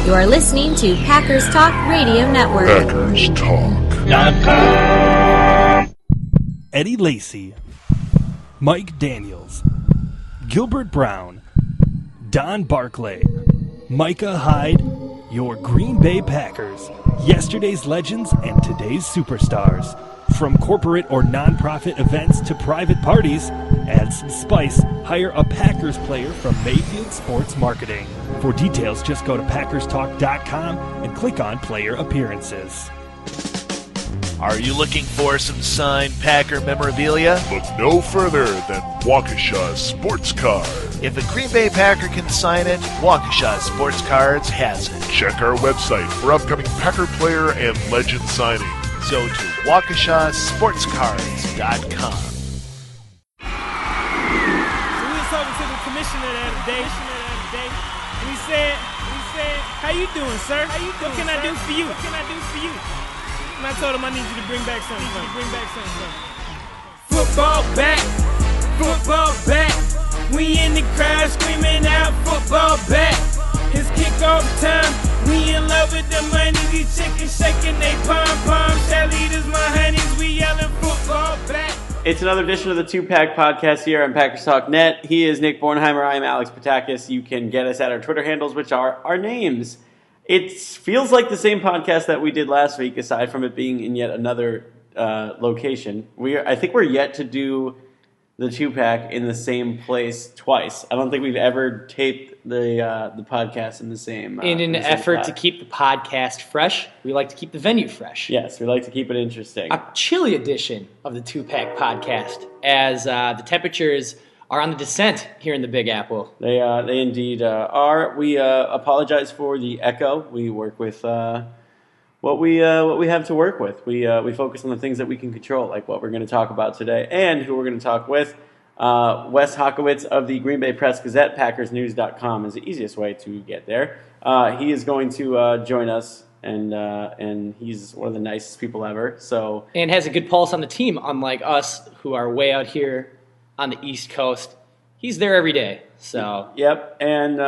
You are listening to Packers Talk Radio Network. PackersTalk.com. Eddie Lacy, Mike Daniels, Gilbert Brown, Don Barclay, Micah Hyde, your Green Bay Packers, yesterday's legends and today's superstars. From corporate or nonprofit events to private parties, add some spice, hire a Packers player from Mayfield Sports Marketing. For details, just go to PackersTalk.com and click on Player Appearances. Are you looking for some signed Packer memorabilia? Look no further than Waukesha Sports Card. If a Green Bay Packer can sign it, Waukesha Sports Cards has it. Check our website for upcoming Packer player and legend signings. Go to WaukeshaSportsCards.com. So we was talking to the commissioner the other day, and he said, "How you doing, sir? What can I do for you? And I told him I need you to bring back something. Football back. We in the crowd screaming out football back. It's kickoff time. We in love with the money. These chickens shaking they pom-poms. Cheerleaders, my honeys. We yelling football back. It's another edition of the Two-Pack Podcast here on Packers Talk Net. He is Nick Bornheimer. I am Alex Petakas. You can get us at our Twitter handles, which are our names. It feels like the same podcast that we did last week, aside from it being in yet another location. I think we're yet to do the Two-Pack in the same place twice. I don't think we've ever taped the podcast in the same in an effort to keep the podcast fresh, we like to keep the venue fresh. Yes, we like to keep it interesting. A chilly edition of the Two-Pack Podcast, as the temperatures are on the descent here in the Big Apple. They indeed are. We apologize for the echo. We work with what we have to work with. We focus on the things that we can control, like what we're going to talk about today and who we're going to talk with. Wes Hodkiewicz of the Green Bay Press Gazette, PackersNews.com is the easiest way to get there. He is going to join us, and he's one of the nicest people ever. And has a good pulse on the team, unlike us, who are way out here on the East Coast. He's there every day. So yep, and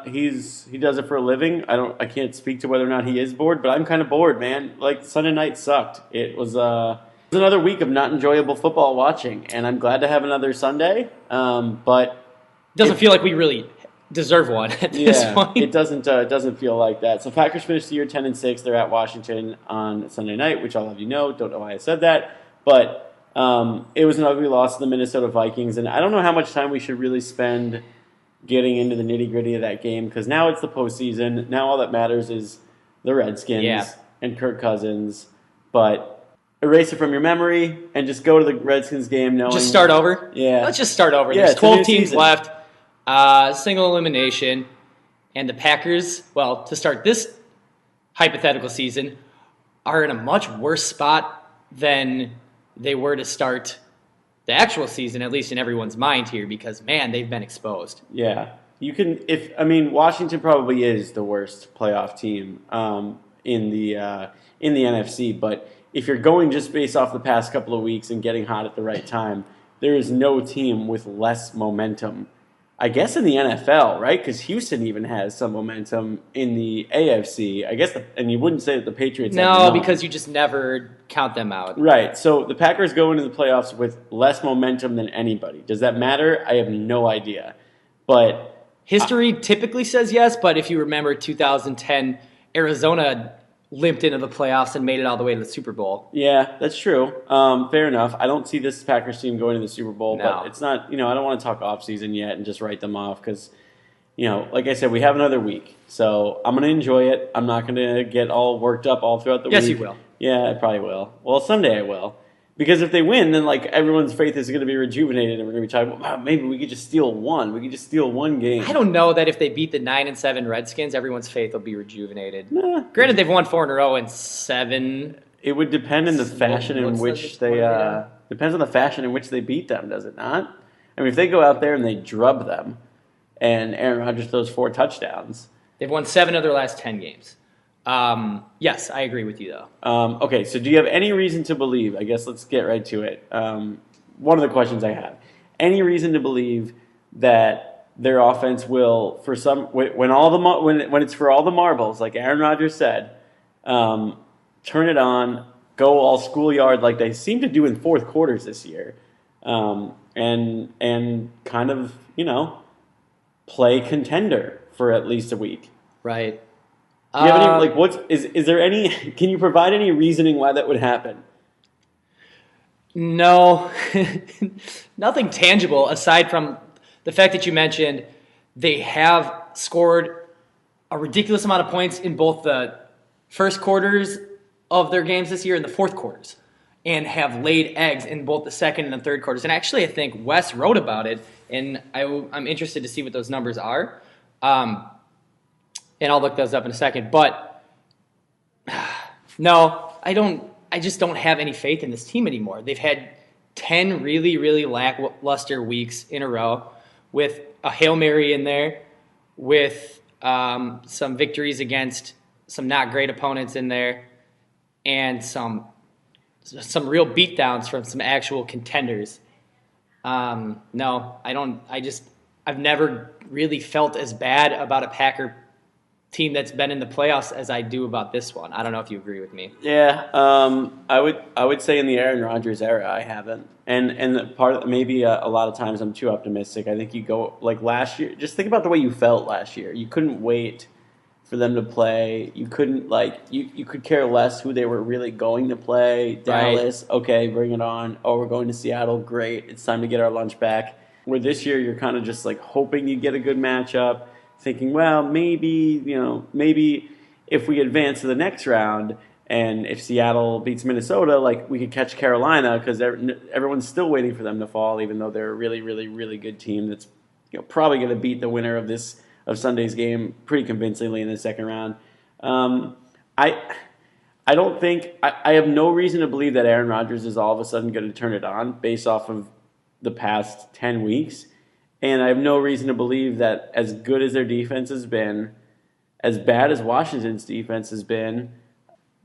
he does it for a living. I can't speak to whether or not he is bored, but I'm kind of bored, man. Like, Sunday night sucked. It was another week of not enjoyable football watching, and I'm glad to have another Sunday. But it doesn't feel like we really deserve one at this point. It doesn't feel like that. So Packers finished the year 10-6. They're at Washington on Sunday night, which all of you know. Don't know why I said that, but it was an ugly loss to the Minnesota Vikings, and I don't know how much time we should really spend getting into the nitty-gritty of that game, because now it's the postseason. Now all that matters is the Redskins and Kirk Cousins. But erase it from your memory and just go to the Redskins game knowing... Just start over? Yeah. Let's just start over. Yeah, There's 12 teams season left, single elimination, and the Packers, well, to start this hypothetical season, are in a much worse spot than they were to start the actual season, at least in everyone's mind here, because, man, they've been exposed. Yeah. Washington probably is the worst playoff team in the NFC, but if you're going just based off the past couple of weeks and getting hot at the right time, there is no team with less momentum, I guess, in the NFL, right? Because Houston even has some momentum in the AFC. I guess, and you wouldn't say that the Patriots have none. Because you just never count them out. Right. So the Packers go into the playoffs with less momentum than anybody. Does that matter? I have no idea. But history typically says yes, but if you remember 2010, Arizona limped into the playoffs and made it all the way to the Super Bowl. Yeah, that's true. Fair enough. I don't see this Packers team going to the Super Bowl, but it's not, I don't want to talk offseason yet and just write them off because, like I said, we have another week. So I'm going to enjoy it. I'm not going to get all worked up all throughout the week. Yes, you will. Yeah, I probably will. Well, Sunday I will. Because if they win, then everyone's faith is going to be rejuvenated, and we're going to be talking about, wow, maybe we could just steal one. We could just steal one game. I don't know that if they beat the 9-7 Redskins, everyone's faith will be rejuvenated. Nah. Granted, they've won 4 in a row and 7. It would depend on the fashion in which they depends on the fashion in which they beat them, does it not? I mean, if they go out there and they drub them, and Aaron Rodgers throws 4 touchdowns, they've won 7 of their last 10 games. Yes, I agree with you, though. Okay, so do you have any reason to believe, I guess let's get right to it, one of the questions I have, any reason to believe that their offense will, for some, when it's for all the marbles, like Aaron Rodgers said, turn it on, go all schoolyard like they seem to do in fourth quarters this year, and kind of, play contender for at least a week. Right. Do you have any, is there any, can you provide any reasoning why that would happen? No, nothing tangible aside from the fact that you mentioned they have scored a ridiculous amount of points in both the first quarters of their games this year and the fourth quarters, and have laid eggs in both the second and the third quarters. And actually, I think Wes wrote about it, and I'm interested to see what those numbers are. And I'll look those up in a second. But no, I just don't have any faith in this team anymore. They've had 10 really, really lackluster weeks in a row with a Hail Mary in there, with some victories against some not great opponents in there, and some real beatdowns from some actual contenders. No, I don't. I've never really felt as bad about a Packer team that's been in the playoffs as I do about this one. I don't know if you agree with me. Yeah, I would say in the Aaron Rodgers era, I haven't. And the part of, maybe a lot of times I'm too optimistic. I think you go like last year. Just think about the way you felt last year. You couldn't wait for them to play. You couldn't you could care less who they were really going to play. Dallas, right. Okay, bring it on. Oh, we're going to Seattle. Great. It's time to get our lunch back. Where this year you're kind of just like hoping you get a good matchup, thinking, well, maybe if we advance to the next round and if Seattle beats Minnesota, like we could catch Carolina because everyone's still waiting for them to fall, even though they're a really, really, really good team that's probably going to beat the winner of Sunday's game pretty convincingly in the second round. I don't think I have no reason to believe that Aaron Rodgers is all of a sudden going to turn it on based off of the past 10 weeks. And I have no reason to believe that as good as their defense has been, as bad as Washington's defense has been,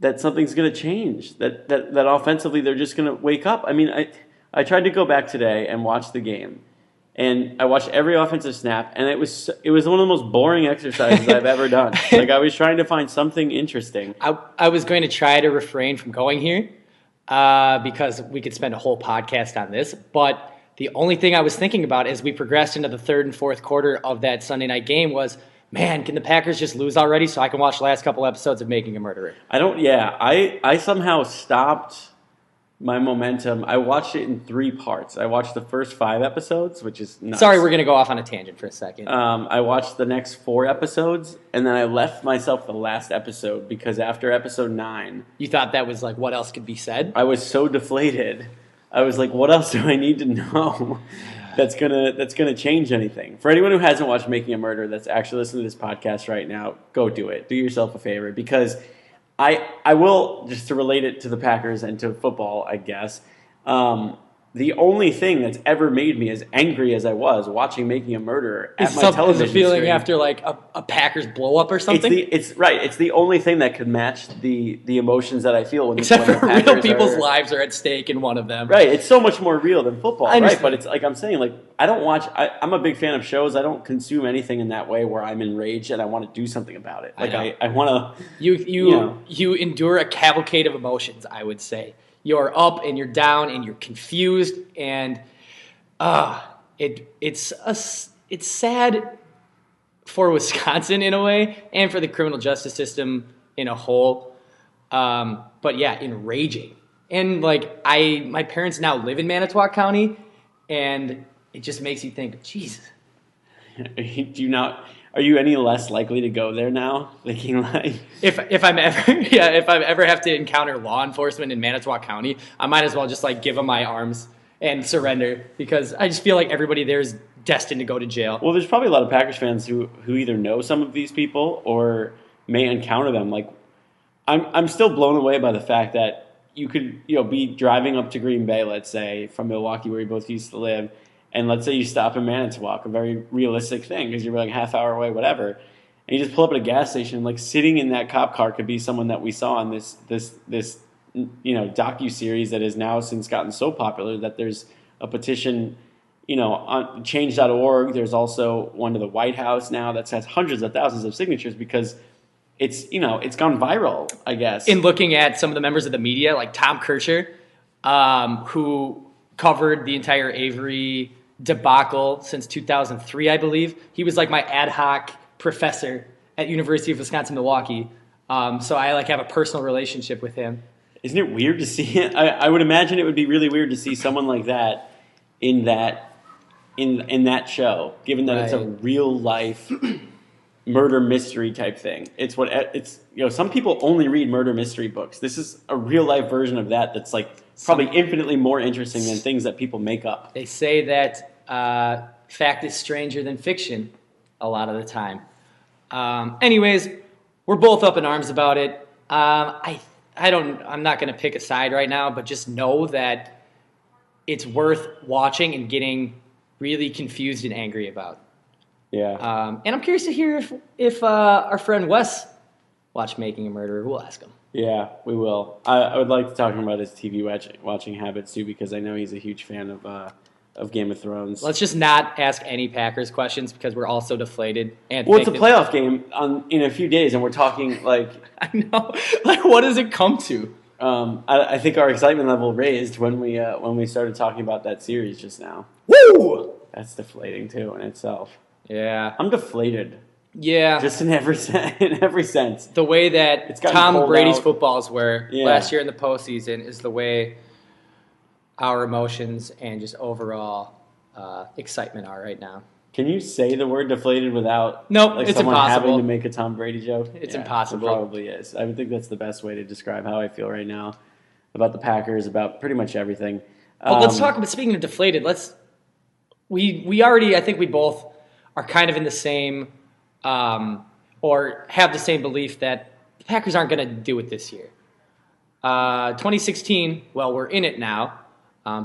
that something's going to change. That offensively they're just going to wake up. I mean, I tried to go back today and watch the game. And I watched every offensive snap, and it was one of the most boring exercises I've ever done. Like, I was trying to find something interesting. I was going to try to refrain from going here because we could spend a whole podcast on this, but the only thing I was thinking about as we progressed into the third and fourth quarter of that Sunday night game was, man, can the Packers just lose already so I can watch the last couple episodes of Making a Murderer? I somehow stopped my momentum. I watched it in 3 parts. I watched the first 5 episodes, which is nuts. Sorry, we're going to go off on a tangent for a second. I watched the next 4 episodes, and then I left myself the last episode because after episode 9... You thought that was like what else could be said? I was so deflated. I was like, what else do I need to know that's gonna change anything? For anyone who hasn't watched Making a Murder that's actually listening to this podcast right now, go do it. Do yourself a favor, because I will, just to relate it to the Packers and to football, I guess, the only thing that's ever made me as angry as I was watching Making a Murderer at my television Is the feeling screen, after like a Packers blow up or something? It's the only thing that could match the emotions that I feel when Except when for the Packers real people's lives are at stake in one of them. Right, it's so much more real than football, I right? But it's like I'm saying, like I don't watch. I'm a big fan of shows. I don't consume anything in that way where I'm enraged and I want to do something about it. Like I want to. You endure a cavalcade of emotions, I would say. You're up and you're down and you're confused, and it's sad for Wisconsin in a way and for the criminal justice system in a whole. But yeah, enraging. And like my parents now live in Manitowoc County, and it just makes you think, Jesus. Are you any less likely to go there now? Thinking like if I'm ever have to encounter law enforcement in Manitowoc County, I might as well just like give them my arms and surrender, because I just feel like everybody there is destined to go to jail. Well, there's probably a lot of Packers fans who either know some of these people or may encounter them. Like I'm still blown away by the fact that you could be driving up to Green Bay, let's say, from Milwaukee where we both used to live. And let's say you stop in Manitowoc, a very realistic thing because you're like half hour away, whatever. And you just pull up at a gas station, like sitting in that cop car could be someone that we saw on this docu-series that has now since gotten so popular that there's a petition, on change.org, there's also one to the White House now that has hundreds of thousands of signatures because it's gone viral, I guess. In looking at some of the members of the media, like Tom Kircher, who covered the entire Avery debacle since 2003, I believe. He was like my ad hoc professor at University of Wisconsin-Milwaukee. So I have a personal relationship with him. Isn't it weird to see it? I would imagine it would be really weird to see someone like that in that show, given that it's a real life murder mystery type thing. Some people only read murder mystery books. This is a real life version of that's probably infinitely more interesting than things that people make up. They say that fact is stranger than fiction a lot of the time. Anyways, we're both up in arms about it. I'm not going to pick a side right now, but just know that it's worth watching and getting really confused and angry about. Yeah. And I'm curious to hear if our friend Wes watched Making a Murderer. We'll ask him. Yeah, we will. I would like to talk to him about his TV watching habits too, because I know he's a huge fan of Game of Thrones. Let's just not ask any Packers questions because we're all so deflated. And it's a playoff game in a few days, and we're talking I know. What does it come to? I think our excitement level raised when we started talking about that series just now. Woo! That's deflating too in itself. Yeah, I'm deflated. Yeah, just in every sense. The way that Tom Brady's footballs were last year in the postseason is the way our emotions and just overall excitement are right now. Can you say the word deflated without it's someone impossible. having to make a Tom Brady joke? It's impossible. It probably is. I would think that's the best way to describe how I feel right now about the Packers, about pretty much everything. But let's talk about, speaking of deflated, we already, I think we both are kind of in the same or have the same belief that the Packers aren't going to do it this year. 2016, well, we're in it now.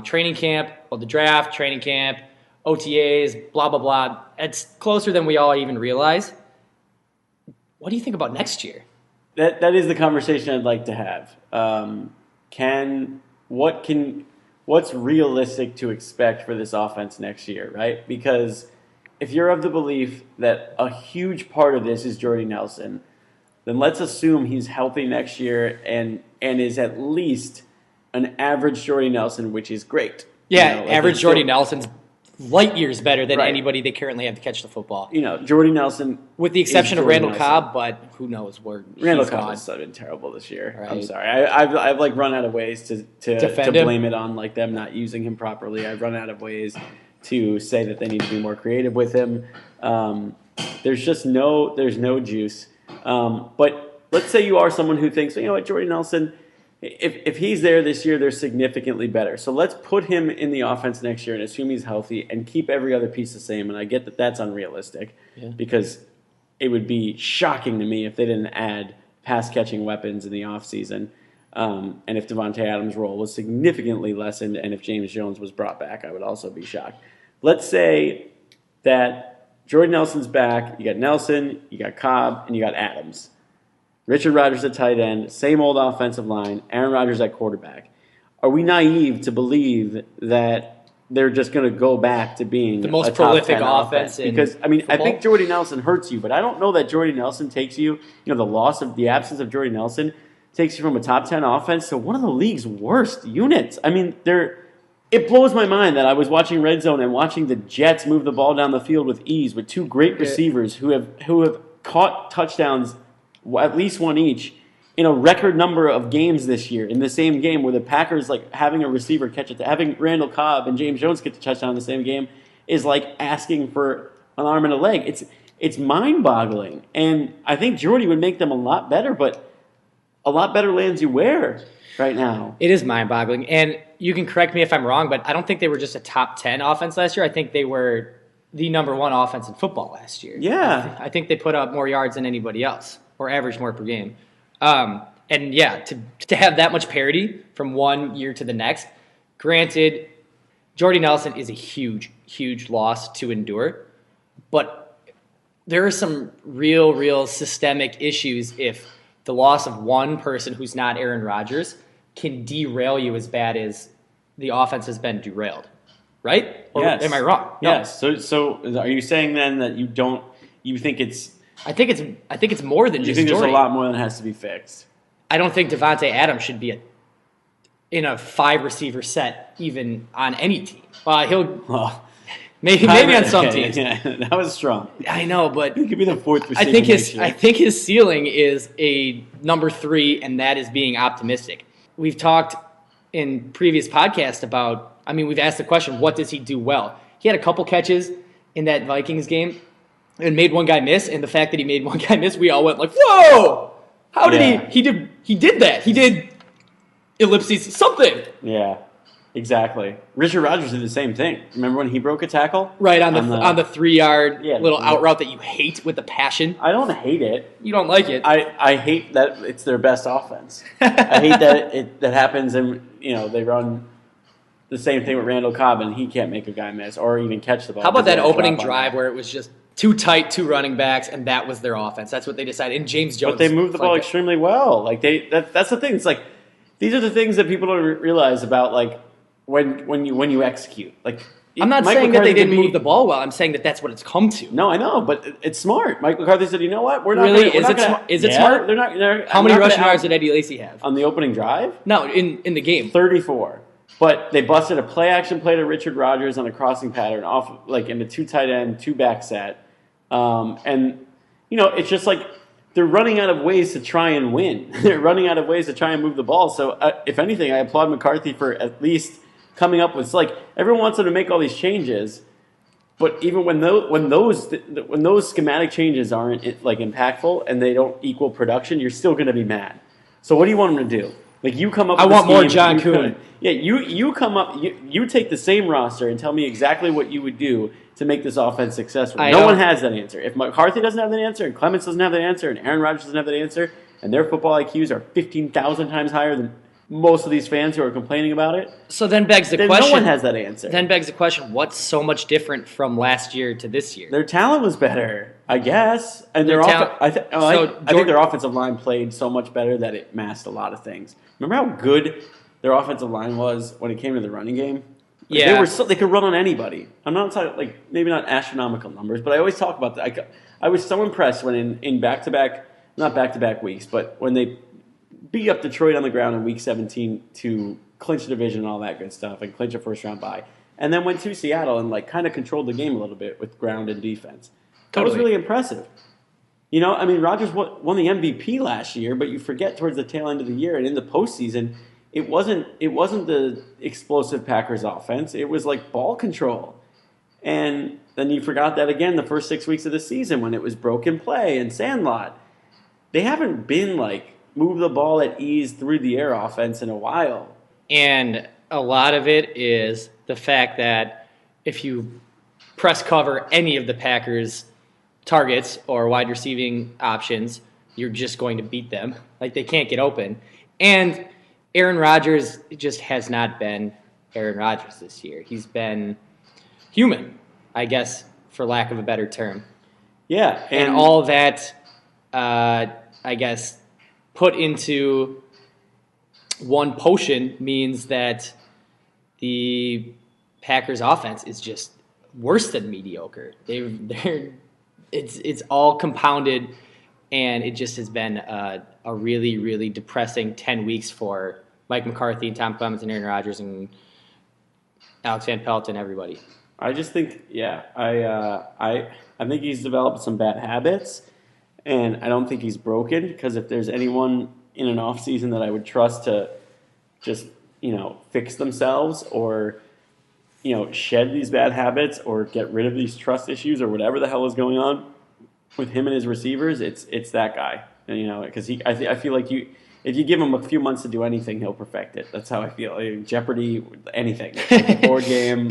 Training camp, the draft, training camp, OTAs, blah, blah, blah. It's closer than we all even realize. What do you think about next year? That is the conversation I'd like to have. What's realistic to expect for this offense next year, right? Because if you're of the belief that a huge part of this is Jordy Nelson, then let's assume he's healthy next year and is at least an average Jordy Nelson, which is great. Yeah, average Jordy Nelson's light years better than anybody they currently have to catch the football. Jordy Nelson, with the exception of Randall Cobb, but who knows where Randall he's Cobb gone. has been terrible this year. Right. I'm sorry. I've run out of ways to blame it on them not using him properly. I've run out of ways to say that they need to be more creative with him. There's no juice. But let's say you are someone who thinks, Jordy Nelson, if he's there this year, they're significantly better. So let's put him in the offense next year and assume he's healthy and keep every other piece the same. And I get that that's unrealistic because it would be shocking to me if they didn't add pass-catching weapons in the offseason. And if Devontae Adams' role was significantly lessened and if James Jones was brought back, I would also be shocked. Let's say that Jordy Nelson's back. You got Nelson, you got Cobb, and you got Adams. Richard Rodgers at tight end, same old offensive line, Aaron Rodgers at quarterback. Are we naive to believe that they're just going to go back to being the most a top prolific 10 offense? Because, I think Jordy Nelson hurts you, but I don't know that Jordy Nelson takes you, the absence of Jordy Nelson takes you from a top 10 offense to one of the league's worst units. It blows my mind that I was watching Red Zone and watching the Jets move the ball down the field with ease with two great receivers who have caught touchdowns, at least one each, in a record number of games this year. In the same game where the Packers, having a receiver catch it, having Randall Cobb and James Jones get the touchdown in the same game is like asking for an arm and a leg. It's mind-boggling. And I think Jordy would make them a lot better, but a lot better lands you where right now. It is mind-boggling. And you can correct me if I'm wrong, but I don't think they were just a top 10 offense last year. I think they were the number one offense in football last year. Yeah. I think they put up more yards than anybody else or averaged more per game. And to have that much parity from one year to the next, granted, Jordy Nelson is a huge, huge loss to endure, but there are some real systemic issues if the loss of one person who's not Aaron Rodgers can derail you as bad as the offense has been derailed. right? Or Yes. am I wrong? No. Yes. So are you saying then that you think it's I think it's more than you just think there's Jordy. a lot more that has to be fixed? I don't think Devontae Adams should be in a 5-receiver set even on any team. Well, Maybe on some teams. Yeah, that was strong. I know, but He could be the fourth receiver. I think his ceiling is a number 3, and that is being optimistic. We've talked in previous podcasts about. I mean, we've asked the question, what does he do well? He had a couple catches in that Vikings game and made one guy miss, and the fact that he made one guy miss, we all went like, "Whoa! How did he did that? He did ellipses something." Yeah, exactly. Richard Rodgers did the same thing. Remember when he broke a tackle? Right on the 3-yard little yeah. out route that you hate with a passion. I don't hate it. You don't like it. I hate that it's their best offense. I hate that that happens, and they run the same thing with Randall Cobb, and he can't make a guy miss or even catch the ball. How about that Because they opening drop on drive him. where it was just too tight, 2 running backs, and that was their offense? That's what they decided. And James Jones. But they moved the ball like extremely well. Like that's the thing. It's like these are the things that people don't realize about like when you execute. Like I'm not Mike saying that they McCarthy didn't move the ball well. I'm saying that that's what it's come to. No, I know, but it's smart. Mike McCarthy said, "You know what? We're not Really? Gonna, we're Is not it gonna, smart? Is it Yeah, smart? They're not. How I'm many not gonna rushing yards out- did Eddie Lacy have? on the opening drive? No, in the game. 34. But they busted a play action play to Richard Rodgers on a crossing pattern off like in a 2 tight end, 2 back set, and it's just like they're running out of ways to try and win. They're running out of ways to try and move the ball. So if anything, I applaud McCarthy for at least coming up with. It's like everyone wants him to make all these changes. But even when those schematic changes aren't like impactful and they don't equal production, you're still going to be mad. So what do you want them to do? Like you come up. I with want a more scheme, John you Kuhn. could- Yeah, you come up. You take the same roster and tell me exactly what you would do to make this offense successful. I No know. one has that answer. If McCarthy doesn't have that answer, and Clements doesn't have that answer, and Aaron Rodgers doesn't have that answer, and their football IQs are 15,000 times higher than most of these fans who are complaining about it, So then begs the then question. no one has that answer. Then begs the question: what's so much different from last year to this year? Their talent was better, I guess, and Their their talent- I think Jordan- their offensive line played so much better that it masked a lot of things. Remember how good their offensive line was when it came to the running game? Like, Yeah. they could run on anybody. I'm not talking like maybe not astronomical numbers, but I always talk about that. I was so impressed when in back-to-back, not back-to-back weeks, but when they beat up Detroit on the ground in Week 17 to clinch the division and all that good stuff, and clinch a first-round bye, and then went to Seattle and like kind of controlled the game a little bit with ground and defense. That was Totally. really impressive. I mean, Rodgers won the MVP last year, but you forget towards the tail end of the year and in the postseason, it wasn't the explosive Packers offense. It was like ball control. And then you forgot that again the first 6 weeks of the season when it was broken play and sandlot. They haven't been like move the ball at ease through the air offense in a while. And a lot of it is the fact that if you press cover any of the Packers' targets or wide receiving options, you're just going to beat them. Like, they can't get open. And Aaron Rodgers just has not been Aaron Rodgers this year. He's been human, I guess, for lack of a better term. Yeah. And all that, I guess, put into one potion means that the Packers offense is just worse than mediocre. It's all compounded, and it just has been a really, really depressing 10 weeks for Mike McCarthy and Tom Clements and Aaron Rodgers and Alex Van Pelt and everybody. I just think, I think he's developed some bad habits, and I don't think he's broken, because if there's anyone in an offseason that I would trust to just, fix themselves or, shed these bad habits or get rid of these trust issues or whatever the hell is going on with him and his receivers, it's that guy. And, because I feel like if you give him a few months to do anything, he'll perfect it. That's how I feel. Like Jeopardy, anything, board game,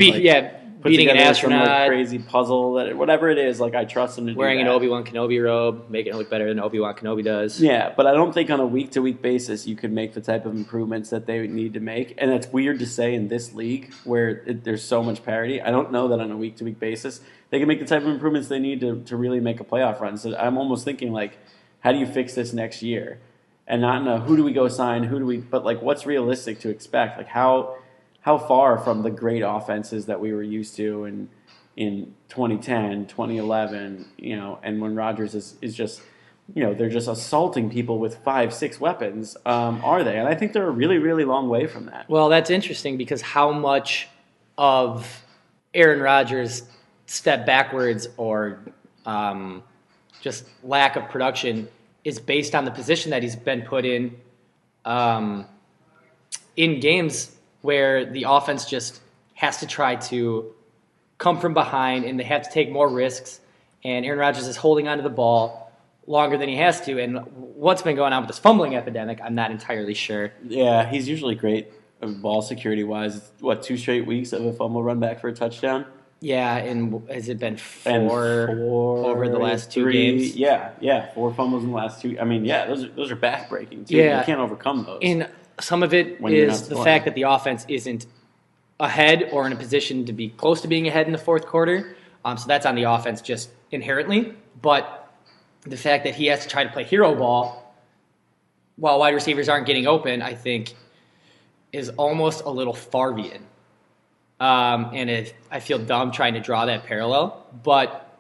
put beating an together some, astronaut, crazy puzzle, whatever it is. Like I trust him to wearing do an that. Obi-Wan Kenobi robe, making it look better than Obi-Wan Kenobi does. Yeah, but I don't think on a week-to-week basis you could make the type of improvements that they need to make. And it's weird to say in this league where there's so much parity. I don't know that on a week-to-week basis they can make the type of improvements they need to really make a playoff run. So I'm almost thinking, like, how do you fix this next year? And not know who do we go sign, but like what's realistic to expect? Like how how far from the great offenses that we were used to in 2010, 2011, and when Rodgers is just, they're just assaulting people with 5-6 weapons, are they? And I think they're a really, really long way from that. Well, that's interesting because how much of Aaron Rodgers' step backwards or just lack of production is based on the position that he's been put in games where the offense just has to try to come from behind and they have to take more risks, and Aaron Rodgers is holding onto the ball longer than he has to. And what's been going on with this fumbling epidemic, I'm not entirely sure. Yeah, he's usually great ball security-wise. 2 straight weeks of a fumble run back for a touchdown? Yeah, and has it been four over the last 2 games? Yeah, 4 fumbles in the last 2. I mean, yeah, those are back-breaking, too. Yeah. You can't overcome those. And some of it is the fact that the offense isn't ahead or in a position to be close to being ahead in the fourth quarter. So that's on the offense just inherently. But the fact that he has to try to play hero ball while wide receivers aren't getting open, I think, is almost a little Favrean. And I feel dumb trying to draw that parallel. But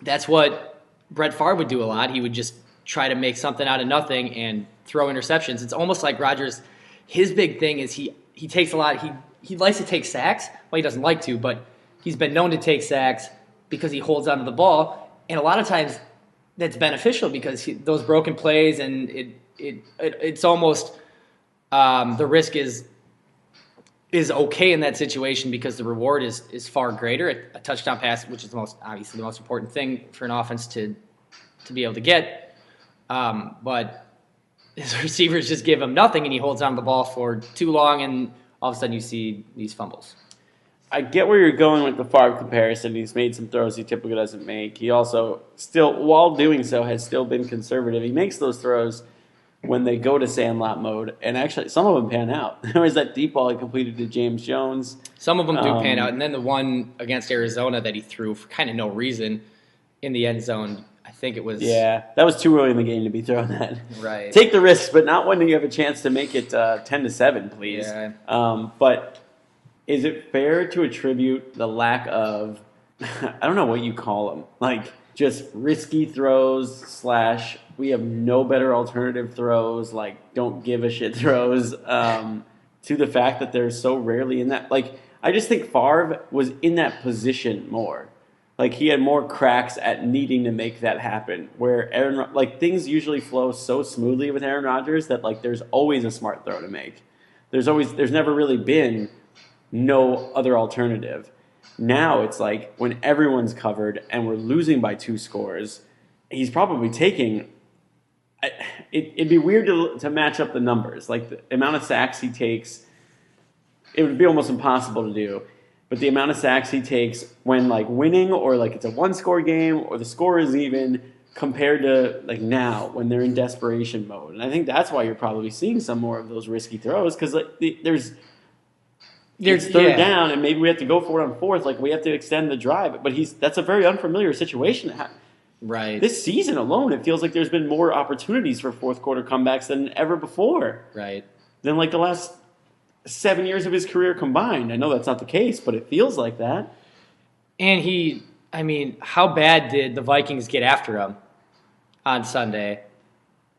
that's what Brett Favre would do a lot. He would just try to make something out of nothing and throw interceptions. It's almost like Rodgers, his big thing is he takes a lot. He likes to take sacks. Well, he doesn't like to, but he's been known to take sacks because he holds onto the ball. And a lot of times that's beneficial because those broken plays and it's almost the risk is okay in that situation because the reward is far greater. A touchdown pass, which is obviously the most important thing for an offense to be able to get. But his receivers just give him nothing, and he holds on to the ball for too long, and all of a sudden you see these fumbles. I get where you're going with the Favre comparison. He's made some throws he typically doesn't make. He also still, while doing so, has still been conservative. He makes those throws when they go to sandlot mode, and actually some of them pan out. There was that deep ball he completed to James Jones. Some of them do pan out, and then the one against Arizona that he threw for kind of no reason in the end zone, I think it was... Yeah, that was too early in the game to be throwing that. Right. Take the risks, but not when you have a chance to make it 10-7, please. Yeah. But is it fair to attribute the lack of, I don't know what you call them, like just risky throws / we have no better alternative throws, like don't give a shit throws, to the fact that they're so rarely in that? Like, I just think Favre was in that position more. Like, he had more cracks at needing to make that happen, where things usually flow so smoothly with Aaron Rodgers that, like, there's always a smart throw to make. There's never really been no other alternative. Now it's like when everyone's covered and we're losing by 2 scores, he's probably taking... It'd be weird to match up the numbers. Like, the amount of sacks he takes, it would be almost impossible to do. But the amount of sacks he takes when, like, winning or, like, it's a 1-score game or the score is even compared to, like, now when they're in desperation mode. And I think that's why you're probably seeing some more of those risky throws because, like, there's third down and maybe we have to go for it on 4th. Like, we have to extend the drive. But that's a very unfamiliar situation to have. Right. This season alone, it feels like there's been more opportunities for fourth-quarter comebacks than ever before. Right. Than, like, the last 7 years of his career combined. I know that's not the case, but it feels like that. And how bad did the Vikings get after him on Sunday?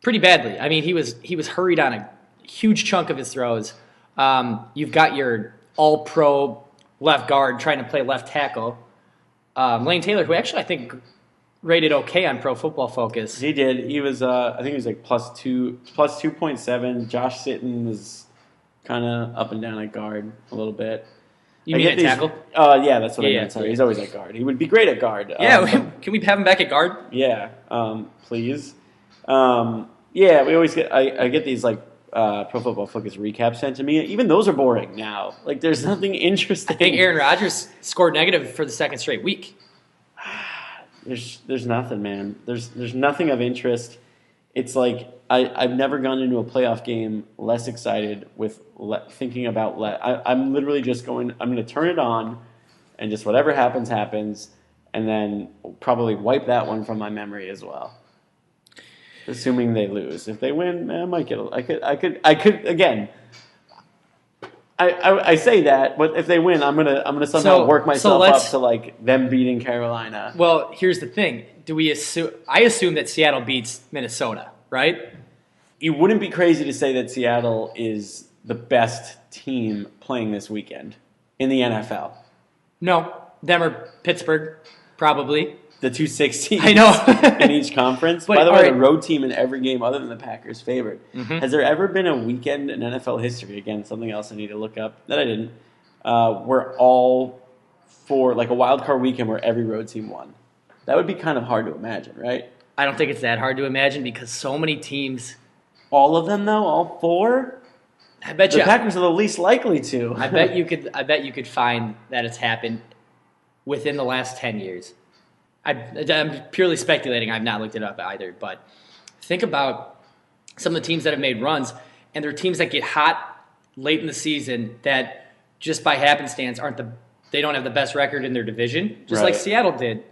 Pretty badly. I mean, he was hurried on a huge chunk of his throws. You've got your all-pro left guard trying to play left tackle. Lane Taylor, who actually I think rated okay on Pro Football Focus. He did. He was, I think he was like plus 2.7. Josh Sitton was kind of up and down at guard a little bit. You mean at tackle? Yeah, that's what I meant. Sorry, he's always at guard. He would be great at guard. Yeah, can we have him back at guard? Yeah, please. Yeah, we always get. I get these like Pro Football Focus recaps sent to me. Even those are boring now. Like, there's nothing interesting. I think Aaron Rodgers scored negative for the second straight week. There's nothing, man. There's nothing of interest. It's like I've never gone into a playoff game less excited with thinking about I'm literally just I'm going to turn it on and just whatever happens, and then probably wipe that one from my memory as well. Assuming they lose. If they win, I might get I could again. I say that, but if they win, I'm gonna somehow work myself up to like them beating Carolina. Well, here's the thing: I assume that Seattle beats Minnesota, right? You wouldn't be crazy to say that Seattle is the best team playing this weekend in the NFL. No, them or Pittsburgh, probably. The 2-6 teams I know. in each conference. By the way, the road team in every game other than the Packers favored. Mm-hmm. Has there ever been a weekend in NFL history, again, something else I need to look up that I didn't, where all for like a wild card weekend where every road team won? That would be kind of hard to imagine, right? I don't think it's that hard to imagine because so many teams. All of them, though? All four? I bet the Packers are the least likely to. I bet you could find that it's happened within the last 10 years. I'm purely speculating. I've not looked it up either. But think about some of the teams that have made runs, and they're teams that get hot late in the season that just by happenstance they don't have the best record in their division, just like Seattle did.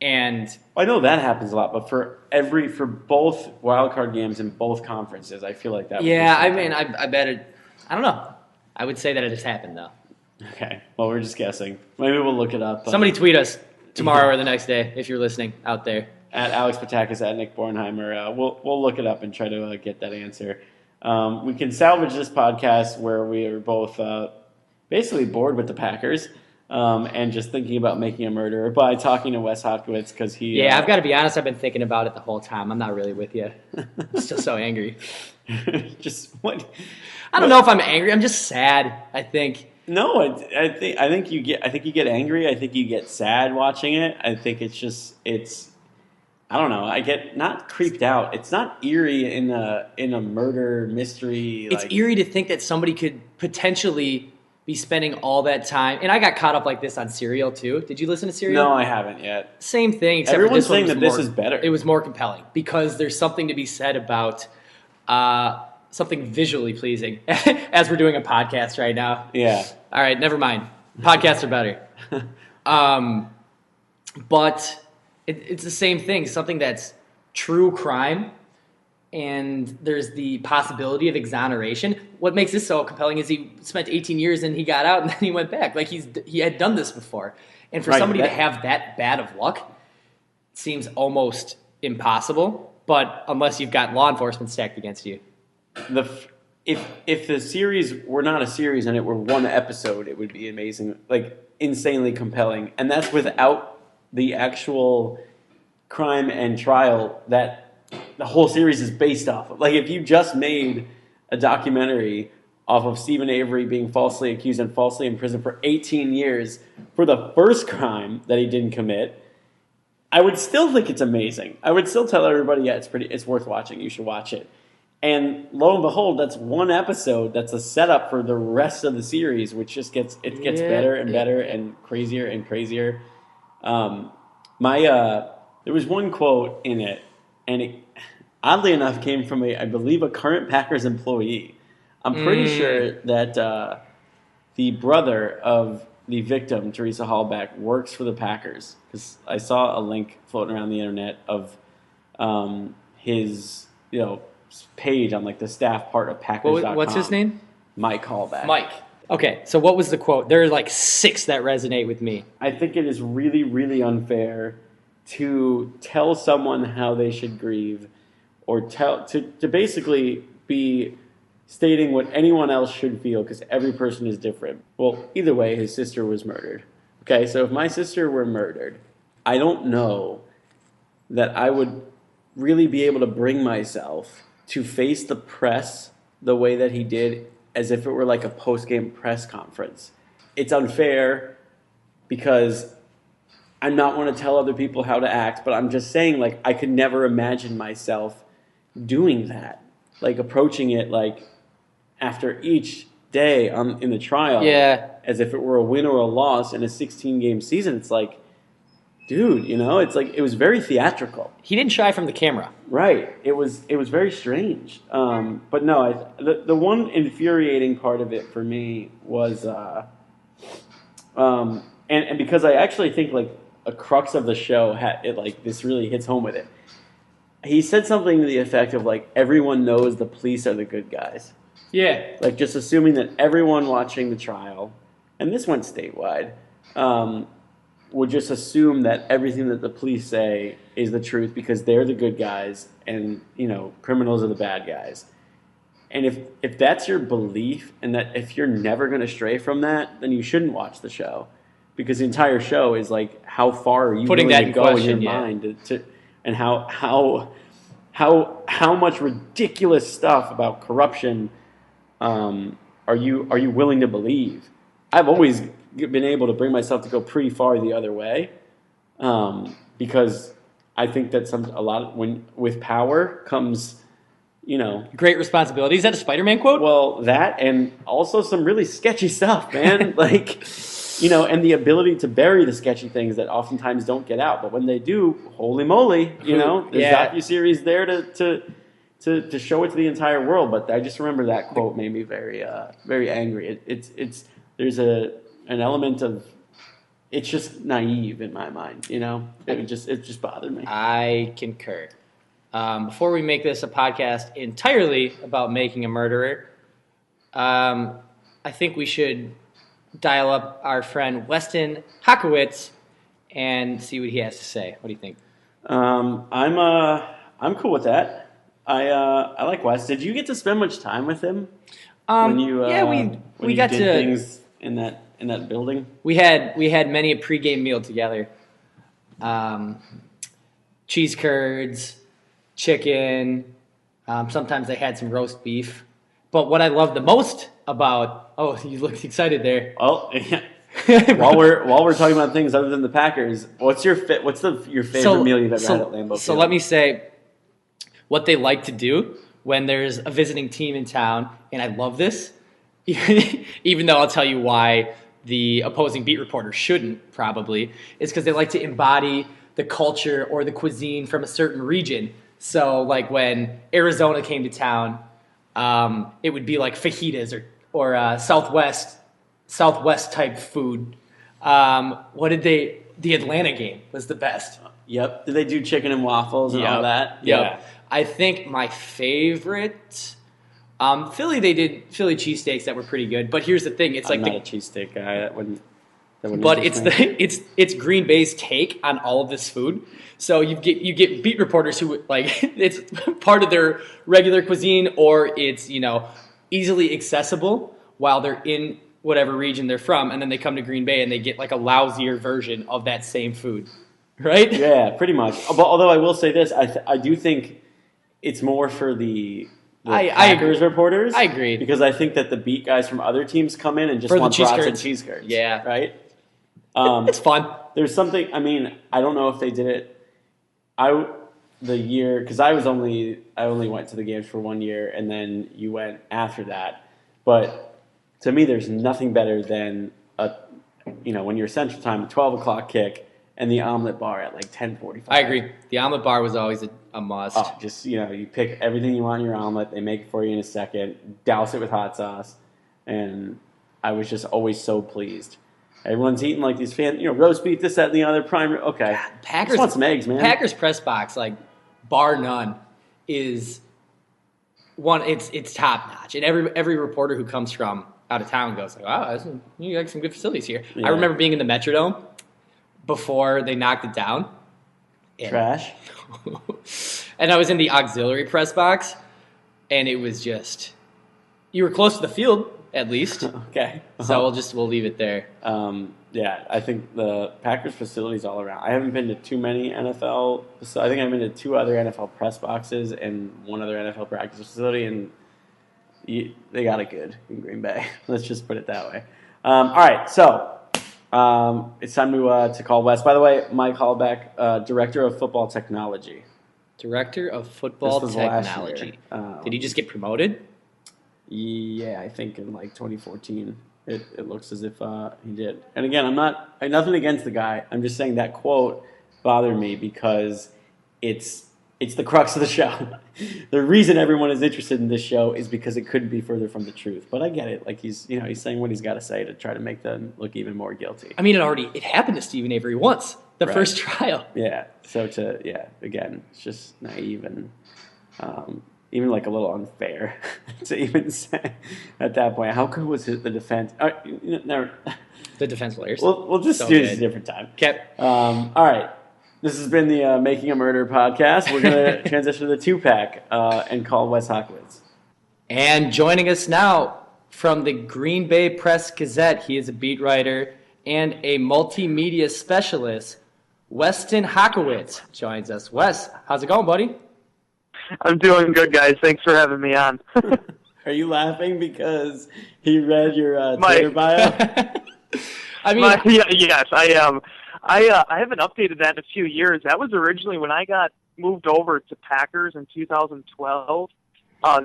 And I know that happens a lot, but for both wild card games in both conferences, I feel like that. Yeah, I mean, I bet it. I don't know. I would say that it has happened though. Okay. Well, we're just guessing. Maybe we'll look it up. Somebody tweet us tomorrow or the next day if you're listening out there. At Alex Petakas, at Nick Bornheimer. We'll look it up and try to get that answer. We can salvage this podcast where we are both basically bored with the Packers and just thinking about making a murderer by talking to Wes Hodkiewicz because he... Yeah, I've got to be honest. I've been thinking about it the whole time. I'm not really with you. I'm still so angry. Just what? I don't know if I'm angry. I'm just sad, I think. No, I think you get angry. I think you get sad watching it. I think it's I don't know. I get not creeped out. It's not eerie in a murder mystery. It's eerie to think that somebody could potentially be spending all that time. And I got caught up like this on Serial too. Did you listen to Serial? No, I haven't yet. Same thing. Except everyone's saying that this is better. It was more compelling because there's something to be said about something visually pleasing as we're doing a podcast right now. Yeah. All right, never mind. Podcasts are better. But it's the same thing, something that's true crime, and there's the possibility of exoneration. What makes this so compelling is he spent 18 years and he got out and then he went back. Like he had done this before. And for somebody to have that bad of luck seems almost impossible, but unless you've got law enforcement stacked against you. If the series were not a series and it were one episode, it would be amazing, like insanely compelling. And that's without the actual crime and trial that the whole series is based off of. Like if you just made a documentary off of Stephen Avery being falsely accused and falsely imprisoned for 18 years for the first crime that he didn't commit, I would still think it's amazing. I would still tell everybody, yeah, it's worth watching. You should watch it. And lo and behold, that's one episode that's a setup for the rest of the series, which just gets better and better and crazier and crazier. There was one quote in it, and it oddly enough came from I believe a current Packers employee. I'm pretty sure that the brother of the victim, Teresa Hallback, works for the Packers, because I saw a link floating around the internet of his page on like the staff part of Packers.com. What's his name? Mike Hallback. Mike. Okay, so what was the quote? There are like 6 that resonate with me. I think it is really, really unfair to tell someone how they should grieve, or to basically be stating what anyone else should feel, because every person is different. Well, either way, his sister was murdered. Okay, so if my sister were murdered, I don't know that I would really be able to bring myself to face the press the way that he did, as if it were like a post-game press conference. It's unfair because I'm not want to tell other people how to act, but I'm just saying, like, I could never imagine myself doing that, like approaching it like after each day in the trial, as if it were a win or a loss in a 16-game season. It's like, dude, it's like it was very theatrical. He didn't shy from the camera. Right. It was very strange. But no, the one infuriating part of it for me was, and because I actually think like a crux of the show this really hits home with it. He said something to the effect of like, everyone knows the police are the good guys. Yeah. Like, just assuming that everyone watching the trial, and this went statewide, would just assume that everything that the police say is the truth because they're the good guys and, criminals are the bad guys. And if that's your belief and that if you're never going to stray from that, then you shouldn't watch the show. Because the entire show is like, how far are you putting willing that to go question, in your mind and how much ridiculous stuff about corruption are you willing to believe? I've always been able to bring myself to go pretty far the other way, because I think that when with power comes, great responsibility. Is that a Spider-Man quote? Well, that and also some really sketchy stuff, man. Like, and the ability to bury the sketchy things that oftentimes don't get out. But when they do, holy moly, there's docuseries there to show it to the entire world. But I just remember that quote made me very, very angry. There's an element of, it's just naive in my mind, It just bothered me. I concur. Before we make this a podcast entirely about making a murderer, I think we should dial up our friend Wes Hodkiewicz and see what he has to say. What do you think? I'm cool with that. I like Wes. Did you get to spend much time with him? When you we got did to things in that building. We had many a pregame meal together. Cheese curds, chicken. Sometimes they had some roast beef. But what I love the most about you looked excited there. Oh, yeah. while we're talking about things other than the Packers, what's your favorite meal you've ever had at Lambeau Field? So let me say what they like to do when there's a visiting team in town, and I love this, even though I'll tell you why the opposing beat reporter shouldn't probably, is because they like to embody the culture or the cuisine from a certain region. So like when Arizona came to town, it would be like fajitas or Southwest type food. The Atlanta game was the best. Yep. Did they do chicken and waffles and all that? Yep. Yeah. I think my favorite, Philly, they did Philly cheesesteaks that were pretty good. But here's the thing: it's I'm not a cheesesteak guy. That wouldn't but it's Green Bay's take on all of this food. So you get beat reporters who like it's part of their regular cuisine, or it's easily accessible while they're in whatever region they're from, and then they come to Green Bay and they get like a lousier version of that same food, right? Yeah, pretty much. But although I will say this, I do think it's more for the Packers reporters. I agree. Because I think that the beat guys from other teams come in and just want brats and cheese curds. Yeah. Right? It's fun. There's something, I don't know if they did it. Because I only went to the games for 1 year, and then you went after that. But to me, there's nothing better than when you're Central Time, a 12 o'clock kick, and the omelet bar at like 10:45. I agree. The omelet bar was always a must. Oh, just you pick everything you want in your omelet. They make it for you in a second. Douse it with hot sauce, and I was just always so pleased. Everyone's eating like these roast beef, this, that, and the other. Prime. Okay, God, Packers just want some eggs, man. Packers press box, like bar none, is one. It's top notch, and every reporter who comes from out of town goes like, "Wow, you got some good facilities here." Yeah. I remember being in the Metrodome before they knocked it down. Trash. And I was in the auxiliary press box, and it was just, you were close to the field, at least. Okay. So we'll leave it there. Yeah, I think the Packers facilities all around. I haven't been to too many NFL. So I think I've been to 2 other NFL press boxes and 1 other NFL practice facility, and they got it good in Green Bay. Let's just put it that way. All right, so it's time to call Wes. By the way, my callback, Director of Football Technology. Director of Football Technology. Did he just get promoted? Yeah, I think in like 2014. It looks as if he did. And again, I nothing against the guy. I'm just saying that quote bothered me because it's the crux of the show. The reason everyone is interested in this show is because it couldn't be further from the truth. But I get it. Like he's saying what he's got to say to try to make them look even more guilty. I mean, it happened to Stephen Avery once, the first trial. Yeah. So again, it's just naive and even like a little unfair to even say at that point. How good was the defense? Never. The defense players. We'll just do this a different time. Okay. All right. This has been the Making a Murder podcast. We're going to transition to the 2-pack and call Wes Hodkiewicz. And joining us now from the Green Bay Press Gazette, he is a beat writer and a multimedia specialist. Weston Hodkiewicz joins us. Wes, how's it going, buddy? I'm doing good, guys. Thanks for having me on. Are you laughing because he read your Twitter bio? I mean, yes, I am. I haven't updated that in a few years. That was originally when I got moved over to Packers in 2012.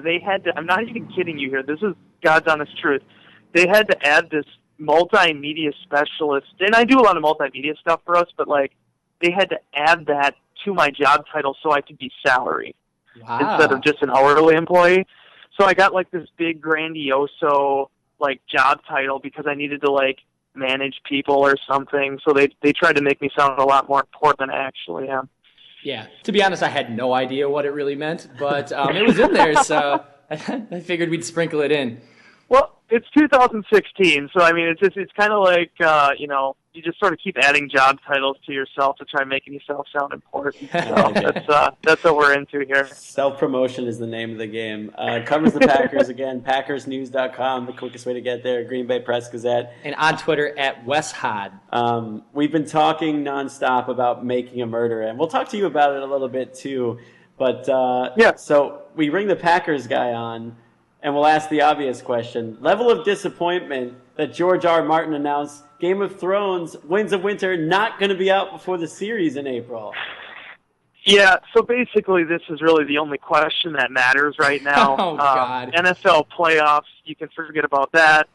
They had to, I'm not even kidding you here, this is God's honest truth. They had to add this multimedia specialist, and I do a lot of multimedia stuff for us, but like they had to add that to my job title so I could be salary instead of just an hourly employee. So I got like this big grandioso like job title because I needed to like manage people or something. So they tried to make me sound a lot more important than I actually am. Yeah, to be honest, I had no idea what it really meant, but it was in there, so I figured we'd sprinkle it in. Well, it's 2016, so I mean, it's kind of like you just sort of keep adding job titles to yourself to try making yourself sound important. So that's what we're into here. Self-promotion is the name of the game. Covers the Packers again, PackersNews.com, the quickest way to get there, Green Bay Press Gazette. And on Twitter at Wes Hod. We've been talking nonstop about Making a Murder, and we'll talk to you about it a little bit too. But so we bring the Packers guy on, and we'll ask the obvious question. Level of disappointment that George R. Martin announced Game of Thrones Winds of Winter not going to be out before the series in April. Yeah, so basically this is really the only question that matters right now. Oh, God. NFL playoffs, you can forget about that.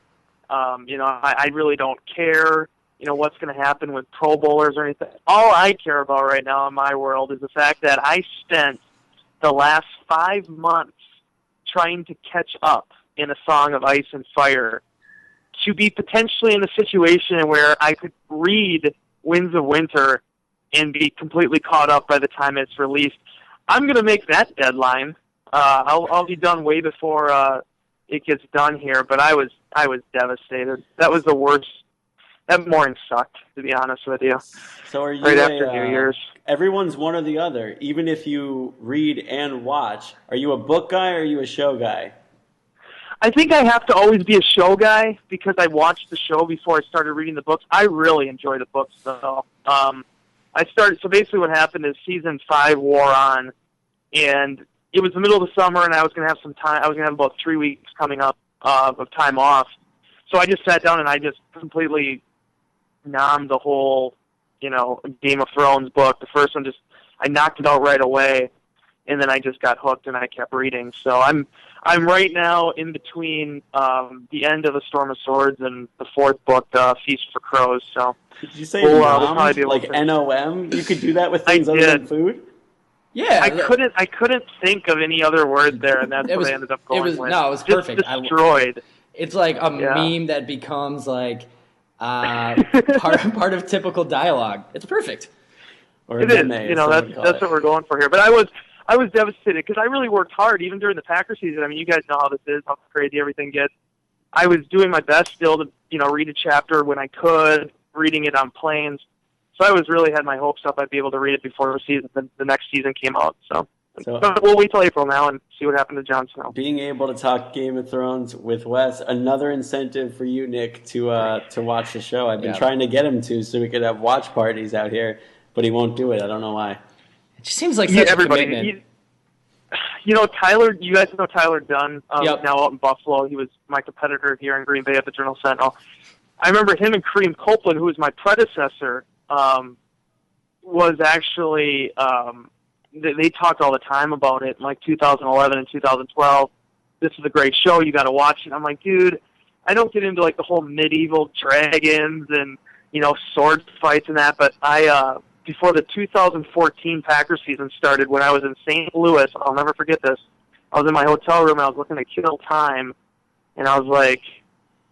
I really don't care, what's going to happen with Pro Bowlers or anything. All I care about right now in my world is the fact that I spent the last 5 months trying to catch up in A Song of Ice and Fire to be potentially in a situation where I could read Winds of Winter and be completely caught up by the time it's released. I'm going to make that deadline. I'll be done way before it gets done here, but I was devastated. That was the worst. That morning sucked, to be honest with you. So are you right after New Year's? Everyone's one or the other. Even if you read and watch, are you a book guy or are you a show guy? I think I have to always be a show guy because I watched the show before I started reading the books. I really enjoy the books, though. So basically what happened is season 5 wore on, and it was the middle of the summer, and I was going to have some time. I was going to have about 3 weeks coming up of time off. So I just sat down and I just completely nommed the whole, Game of Thrones book. The first one I knocked it out right away, and then I just got hooked and I kept reading. So I'm right now in between the end of A Storm of Swords and the 4th book, Feast for Crows. So did you say nommed, like NOM? You could do that with things other than food? Yeah, I couldn't think of any other word there, and that's what I ended up going with. No, it was perfect. Just destroyed. It's like a meme that becomes like part of typical dialogue. It's perfect. Or it is. That's what we're going for here. But I was devastated because I really worked hard even during the Packer season. I mean, you guys know how this is, how crazy everything gets. I was doing my best still to read a chapter when I could, reading it on planes. So I was really had my hopes up I'd be able to read it before the next season came out. So but we'll wait till April now and see what happened to Jon Snow. Being able to talk Game of Thrones with Wes, another incentive for you, Nick, to watch the show. I've been trying to get him to so we could have watch parties out here, but he won't do it. I don't know why. It just seems like such a commitment. Tyler, you guys know Tyler Dunn, now out in Buffalo. He was my competitor here in Green Bay at the Journal-Sentinel. I remember him and Kareem Copeland, who was my predecessor, was actually they talked all the time about it in like 2011 and 2012. This is a great show. You got to watch it. I'm like, dude, I don't get into like the whole medieval dragons and sword fights and that, but I before the 2014 Packers season started, when I was in St. Louis, I'll never forget this. I was in my hotel room and I was looking to kill time, and I was like,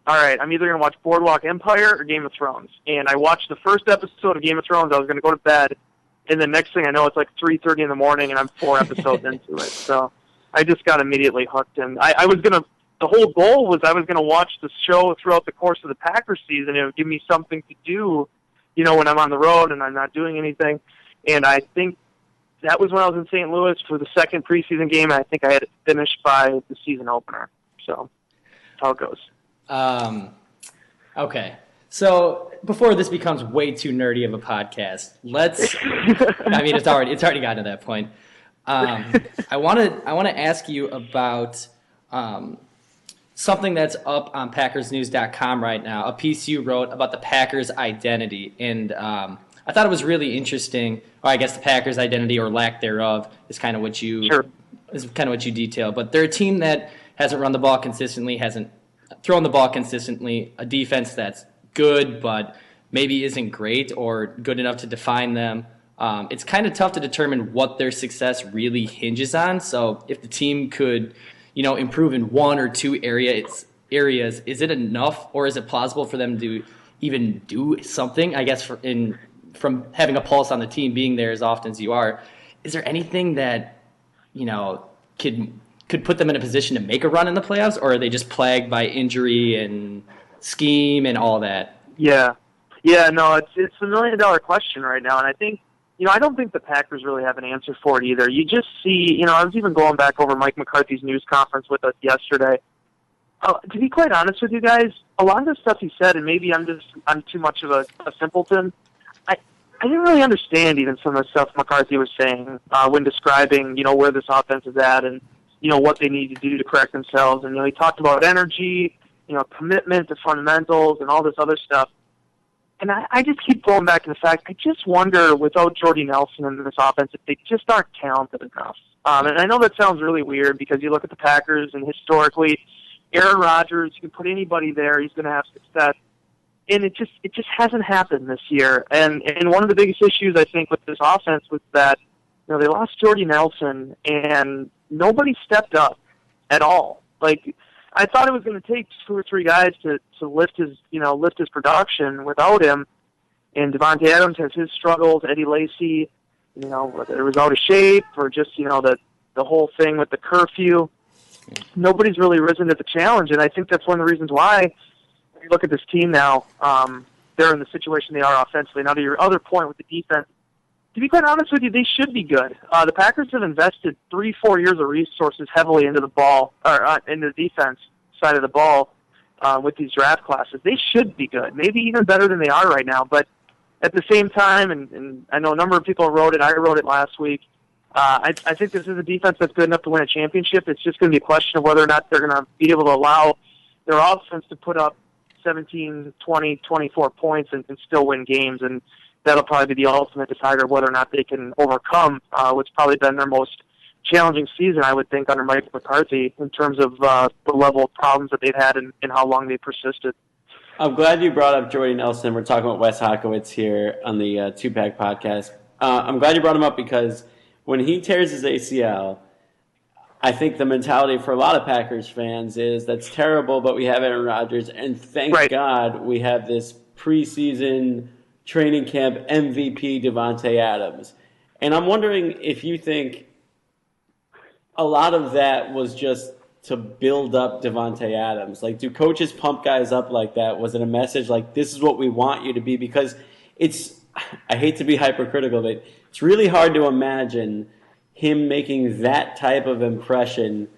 all right, I'm either going to watch Boardwalk Empire or Game of Thrones. And I watched the first episode of Game of Thrones. I was going to go to bed, and the next thing I know, it's like 3:30 in the morning, and I'm 4 episodes into it. So I just got immediately hooked. And I was going to, the whole goal was I was going to watch the show throughout the course of the Packers season. It would give me something to do, when I'm on the road and I'm not doing anything. And I think that was when I was in St. Louis for the second preseason game, and I think I had it finished by the season opener. So that's how it goes. Okay. So before this becomes way too nerdy of a podcast, it's already gotten to that point. I want to ask you about something that's up on PackersNews.com right now, a piece you wrote about the Packers' identity. And I thought it was really interesting, or I guess the Packers' identity or lack thereof is kind of what you detail. But they're a team that hasn't run the ball consistently, hasn't thrown the ball consistently, a defense that's good but maybe isn't great or good enough to define them. It's kind of tough to determine what their success really hinges on. So if the team could, improve in one or two areas, is it enough, or is it plausible for them to even do something? I guess from having a pulse on the team, being there as often as you are, is there anything that could put them in a position to make a run in the playoffs, or are they just plagued by injury and scheme and all that? Yeah, no, it's $1 million question right now, and I think. I don't think the Packers really have an answer for it either. You just see, I was even going back over Mike McCarthy's news conference with us yesterday. To be quite honest with you guys, a lot of the stuff he said, and maybe I'm too much of a simpleton, I didn't really understand even some of the stuff McCarthy was saying when describing, where this offense is at and, what they need to do to correct themselves. And, he talked about energy, commitment to fundamentals and all this other stuff. And I just keep going back to the fact, I just wonder, without Jordy Nelson in this offense, if they just aren't talented enough. And I know that sounds really weird because you look at the Packers and historically, Aaron Rodgers, you can put anybody there, he's going to have success. And it just hasn't happened this year. And one of the biggest issues, I think, with this offense was that, they lost Jordy Nelson and nobody stepped up at all. Like, I thought it was going to take 2 or 3 guys to lift his production without him. And Devontae Adams has his struggles. Eddie Lacy, whether it was out of shape or just, the whole thing with the curfew. Nobody's really risen to the challenge, and I think that's one of the reasons why you look at this team now, they're in the situation they are offensively. Now, to your other point with the defense, to be quite honest with you, they should be good. The Packers have invested 3-4 years of resources heavily into the ball, or into the defense side of the ball with these draft classes. They should be good, maybe even better than they are right now. But at the same time, and I know a number of people wrote it, I wrote it last week, I think this is a defense that's good enough to win a championship. It's just going to be a question of whether or not they're going to be able to allow their offense to put up 17, 20, 24 points and still win games. And that'll probably be the ultimate decider of whether or not they can overcome what's probably been their most challenging season, I would think, under Mike McCarthy in terms of the level of problems that they've had and how long they persisted. I'm glad you brought up Jordy Nelson. We're talking about Wes Hodkiewicz here on the Two-Pack Podcast. I'm glad you brought him up because when he tears his ACL, I think the mentality for a lot of Packers fans is that's terrible, but we have Aaron Rodgers, and thank God we have this preseason training camp MVP Devontae Adams. And I'm wondering if you think a lot of that was just to build up Devontae Adams. Like, do coaches pump guys up like that? Was it a message like, this is what we want you to be? Because I hate to be hypercritical, but it's really hard to imagine him making that type of impression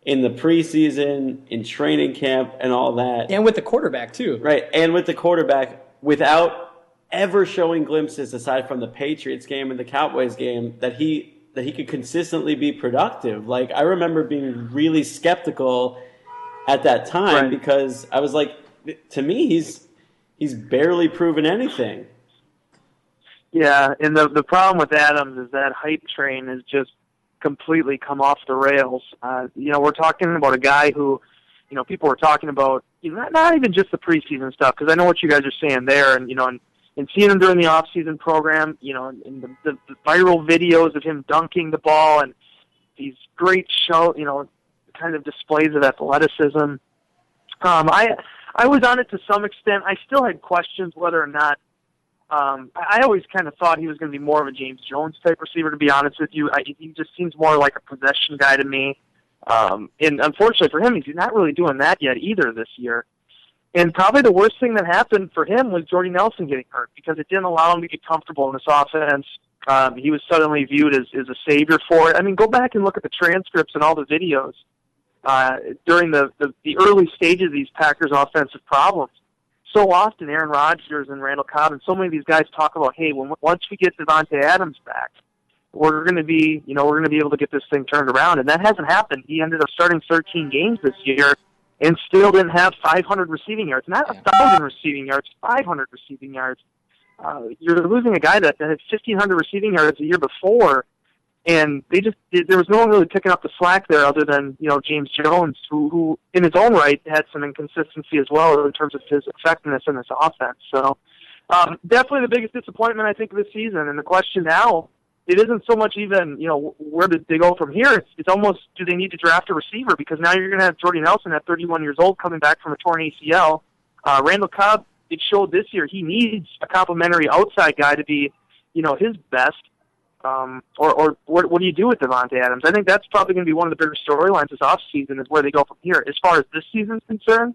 in the preseason, in training camp, and all that. And with the quarterback, too. Right, and with the quarterback, without ever showing glimpses, aside from the Patriots game and the Cowboys game, that he could consistently be productive. Like, I remember being really skeptical at that time because I was like, to me, he's barely proven anything. Yeah, and the problem with Adams is that hype train has just completely come off the rails. We're talking about a guy who, people were talking about, not even just the preseason stuff, because I know what you guys are saying there, and seeing him during the off-season program, and the viral videos of him dunking the ball and these great kind of displays of athleticism. I was on it to some extent. I still had questions whether or not I always kind of thought he was going to be more of a James Jones type receiver, to be honest with you. He just seems more like a possession guy to me. And unfortunately for him, he's not really doing that yet either this year. And probably the worst thing that happened for him was Jordy Nelson getting hurt, because it didn't allow him to get comfortable in this offense. He was suddenly viewed as a savior for it. I mean, go back and look at the transcripts and all the videos during the early stages of these Packers offensive problems. So often Aaron Rodgers and Randall Cobb and so many of these guys talk about, hey, once we get Devontae Adams back, we're going to be able to get this thing turned around. And that hasn't happened. He ended up starting 13 games this year and still didn't have 500 receiving yards. Not 1,000 receiving yards, 500 receiving yards. You're losing a guy that had 1,500 receiving yards the year before, and there was no one really picking up the slack there other than James Jones, who in his own right had some inconsistency as well in terms of his effectiveness in this offense. So definitely the biggest disappointment, I think, of this season. And the question now, it isn't so much even, where did they go from here? It's almost, do they need to draft a receiver? Because now you're going to have Jordy Nelson at 31 years old coming back from a torn ACL. Randall Cobb, it showed this year he needs a complimentary outside guy to be, his best. Or what do you do with Devontae Adams? I think that's probably going to be one of the bigger storylines this offseason, is where they go from here. As far as this season's concerned,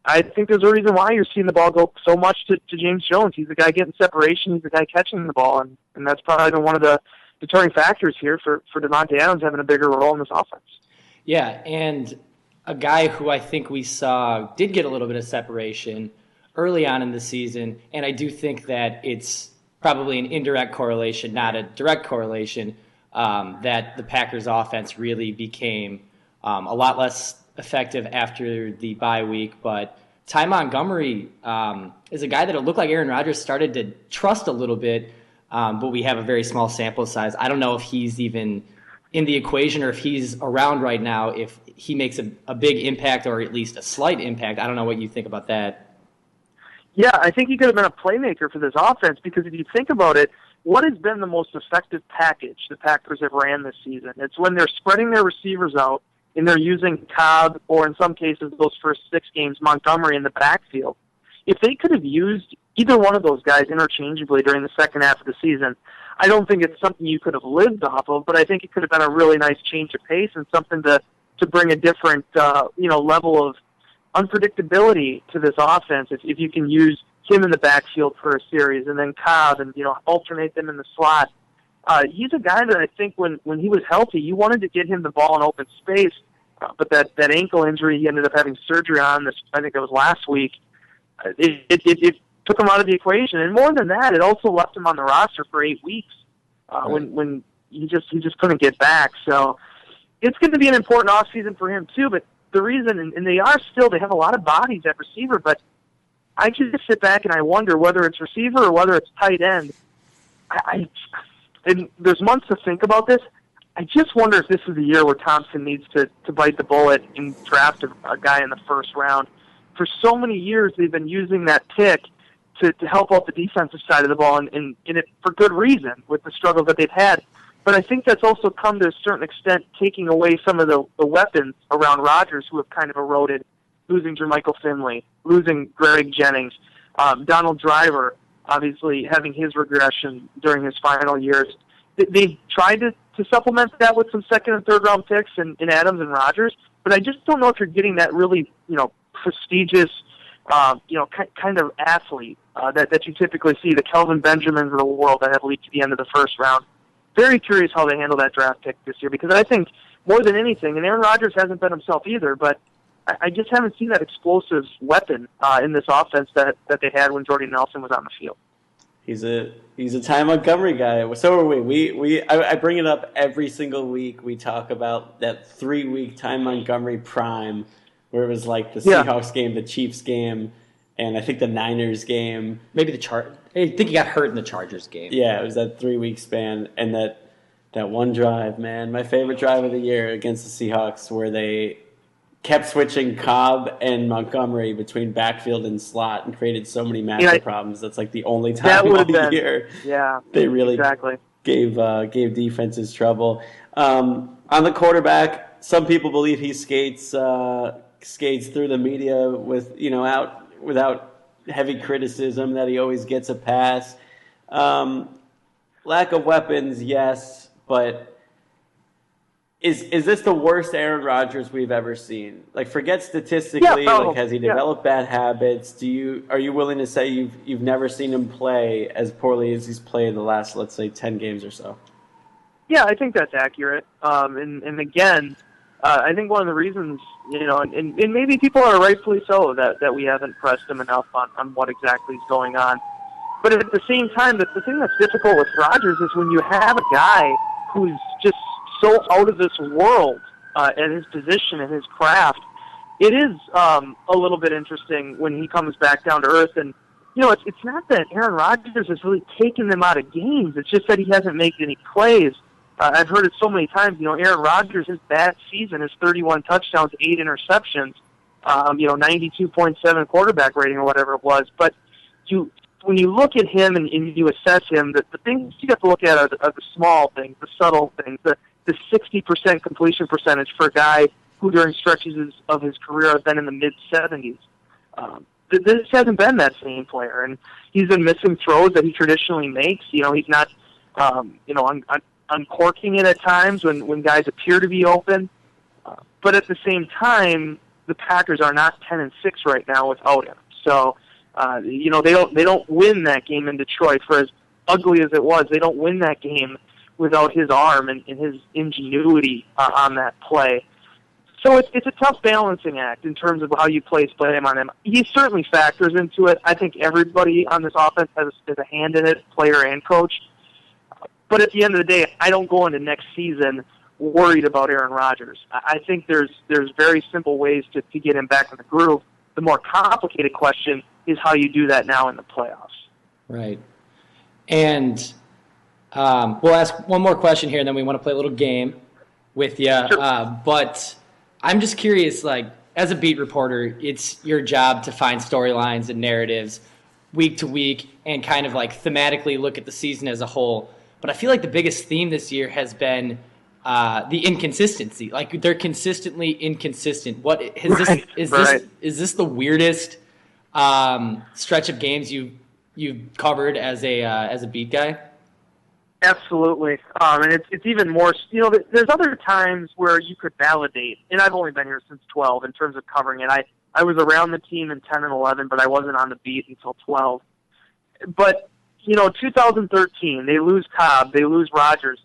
I think there's a reason why you're seeing the ball go so much to James Jones. He's the guy getting separation. He's the guy catching the ball, and that's probably been one of the deterring factors here for Devontae Adams having a bigger role in this offense. Yeah, and a guy who I think we saw did get a little bit of separation early on in the season, and I do think that it's probably an indirect correlation, not a direct correlation, that the Packers' offense really became a lot less effective after the bye week. But Ty Montgomery is a guy that it looked like Aaron Rodgers started to trust a little bit, but we have a very small sample size. I don't know if he's even in the equation or if he's around right now, if he makes a big impact or at least a slight impact. I don't know what you think about that. Yeah, I think he could have been a playmaker for this offense, because if you think about it, what has been the most effective package the Packers have ran this season? It's when they're spreading their receivers out and they're using Cobb, or in some cases, those first 6 games, Montgomery in the backfield. If they could have used either one of those guys interchangeably during the second half of the season, I don't think it's something you could have lived off of, but I think it could have been a really nice change of pace and something to bring a different level of unpredictability to this offense. If you can use him in the backfield for a series and then Cobb and alternate them in the slot. He's a guy that I think when he was healthy, you wanted to get him the ball in open space, but that ankle injury he ended up having surgery on, I think it was last week, it took him out of the equation. And more than that, it also left him on the roster for 8 weeks when he just couldn't get back. So it's going to be an important offseason for him too. But the reason, and they have a lot of bodies at receiver, but I just sit back and I wonder whether it's receiver or whether it's tight end. And there's months to think about this. I just wonder if this is the year where Thompson needs to bite the bullet and draft a guy in the first round. For so many years, they've been using that pick to help out the defensive side of the ball, and it for good reason with the struggles that they've had. But I think that's also come to a certain extent taking away some of the weapons around Rodgers, who have kind of eroded, losing Jermichael Finley, losing Greg Jennings, Donald Driver, obviously having his regression during his final years. They tried to supplement that with some second and third round picks in Adams and Rodgers, but I just don't know if you're getting that really, prestigious, kind of athlete that you typically see, the Kelvin Benjamins of the world that have leaked to the end of the first round. Very curious how they handle that draft pick this year, because I think more than anything, and Aaron Rodgers hasn't been himself either, but I just haven't seen that explosive weapon in this offense that they had when Jordy Nelson was on the field. He's a Ty Montgomery guy. So are we. I bring it up every single week. We talk about that 3-week Ty Montgomery prime, where it was like the Seahawks game, the Chiefs game, and I think the Niners game. Maybe I think he got hurt in the Chargers game. Yeah, it was that 3-week span, and that one drive, man, my favorite drive of the year against the Seahawks, where they kept switching Cobb and Montgomery between backfield and slot and created so many matchup problems. That's like the only time all year they really gave defenses trouble. On the quarterback, some people believe he skates through the media with without heavy criticism, that he always gets a pass. Lack of weapons, yes, but Is this the worst Aaron Rodgers we've ever seen? Like, forget statistically, has he developed bad habits? Are you willing to say you've never seen him play as poorly as he's played the last, let's say, 10 games or so? Yeah, I think that's accurate. And again, I think one of the reasons, and maybe people are rightfully so, that we haven't pressed him enough on what exactly is going on. But at the same time, the thing that's difficult with Rodgers is when you have a guy who's just so out of this world at his position and his craft, it is a little bit interesting when he comes back down to earth. And, it's not that Aaron Rodgers has really taken them out of games. It's just that he hasn't made any plays. I've heard it so many times. Aaron Rodgers, his bad season is 31 touchdowns, 8 interceptions, 92.7 quarterback rating or whatever it was. But when you look at him and you assess him, the things you have to look at are the small things, the subtle things, the 60% completion percentage for a guy who during stretches of his career have been in the mid-70s. This hasn't been that same player, and he's been missing throws that he traditionally makes. He's not, uncorking it at times when guys appear to be open. But at the same time, the Packers are not 10-6 right now without him. So, they don't win that game in Detroit. For as ugly as it was, they don't win that game without his arm and his ingenuity on that play. So it's a tough balancing act in terms of how you place blame on him. He certainly factors into it. I think everybody on this offense has a hand in it, player and coach. But at the end of the day, I don't go into next season worried about Aaron Rodgers. I think there's very simple ways to get him back in the groove. The more complicated question is how you do that now in the playoffs. Right. And we'll ask one more question here, and then we want to play a little game with you. Sure. But I'm just curious, as a beat reporter, it's your job to find storylines and narratives week to week and kind of thematically look at the season as a whole. But I feel like the biggest theme this year has been the inconsistency. They're consistently inconsistent. Is this the weirdest stretch of games you've covered as a beat guy? Absolutely. And it's even more, there's other times where you could validate, and I've only been here since 12 in terms of covering it. I was around the team in 10 and 11, but I wasn't on the beat until 12. But 2013, they lose Cobb, they lose Rodgers.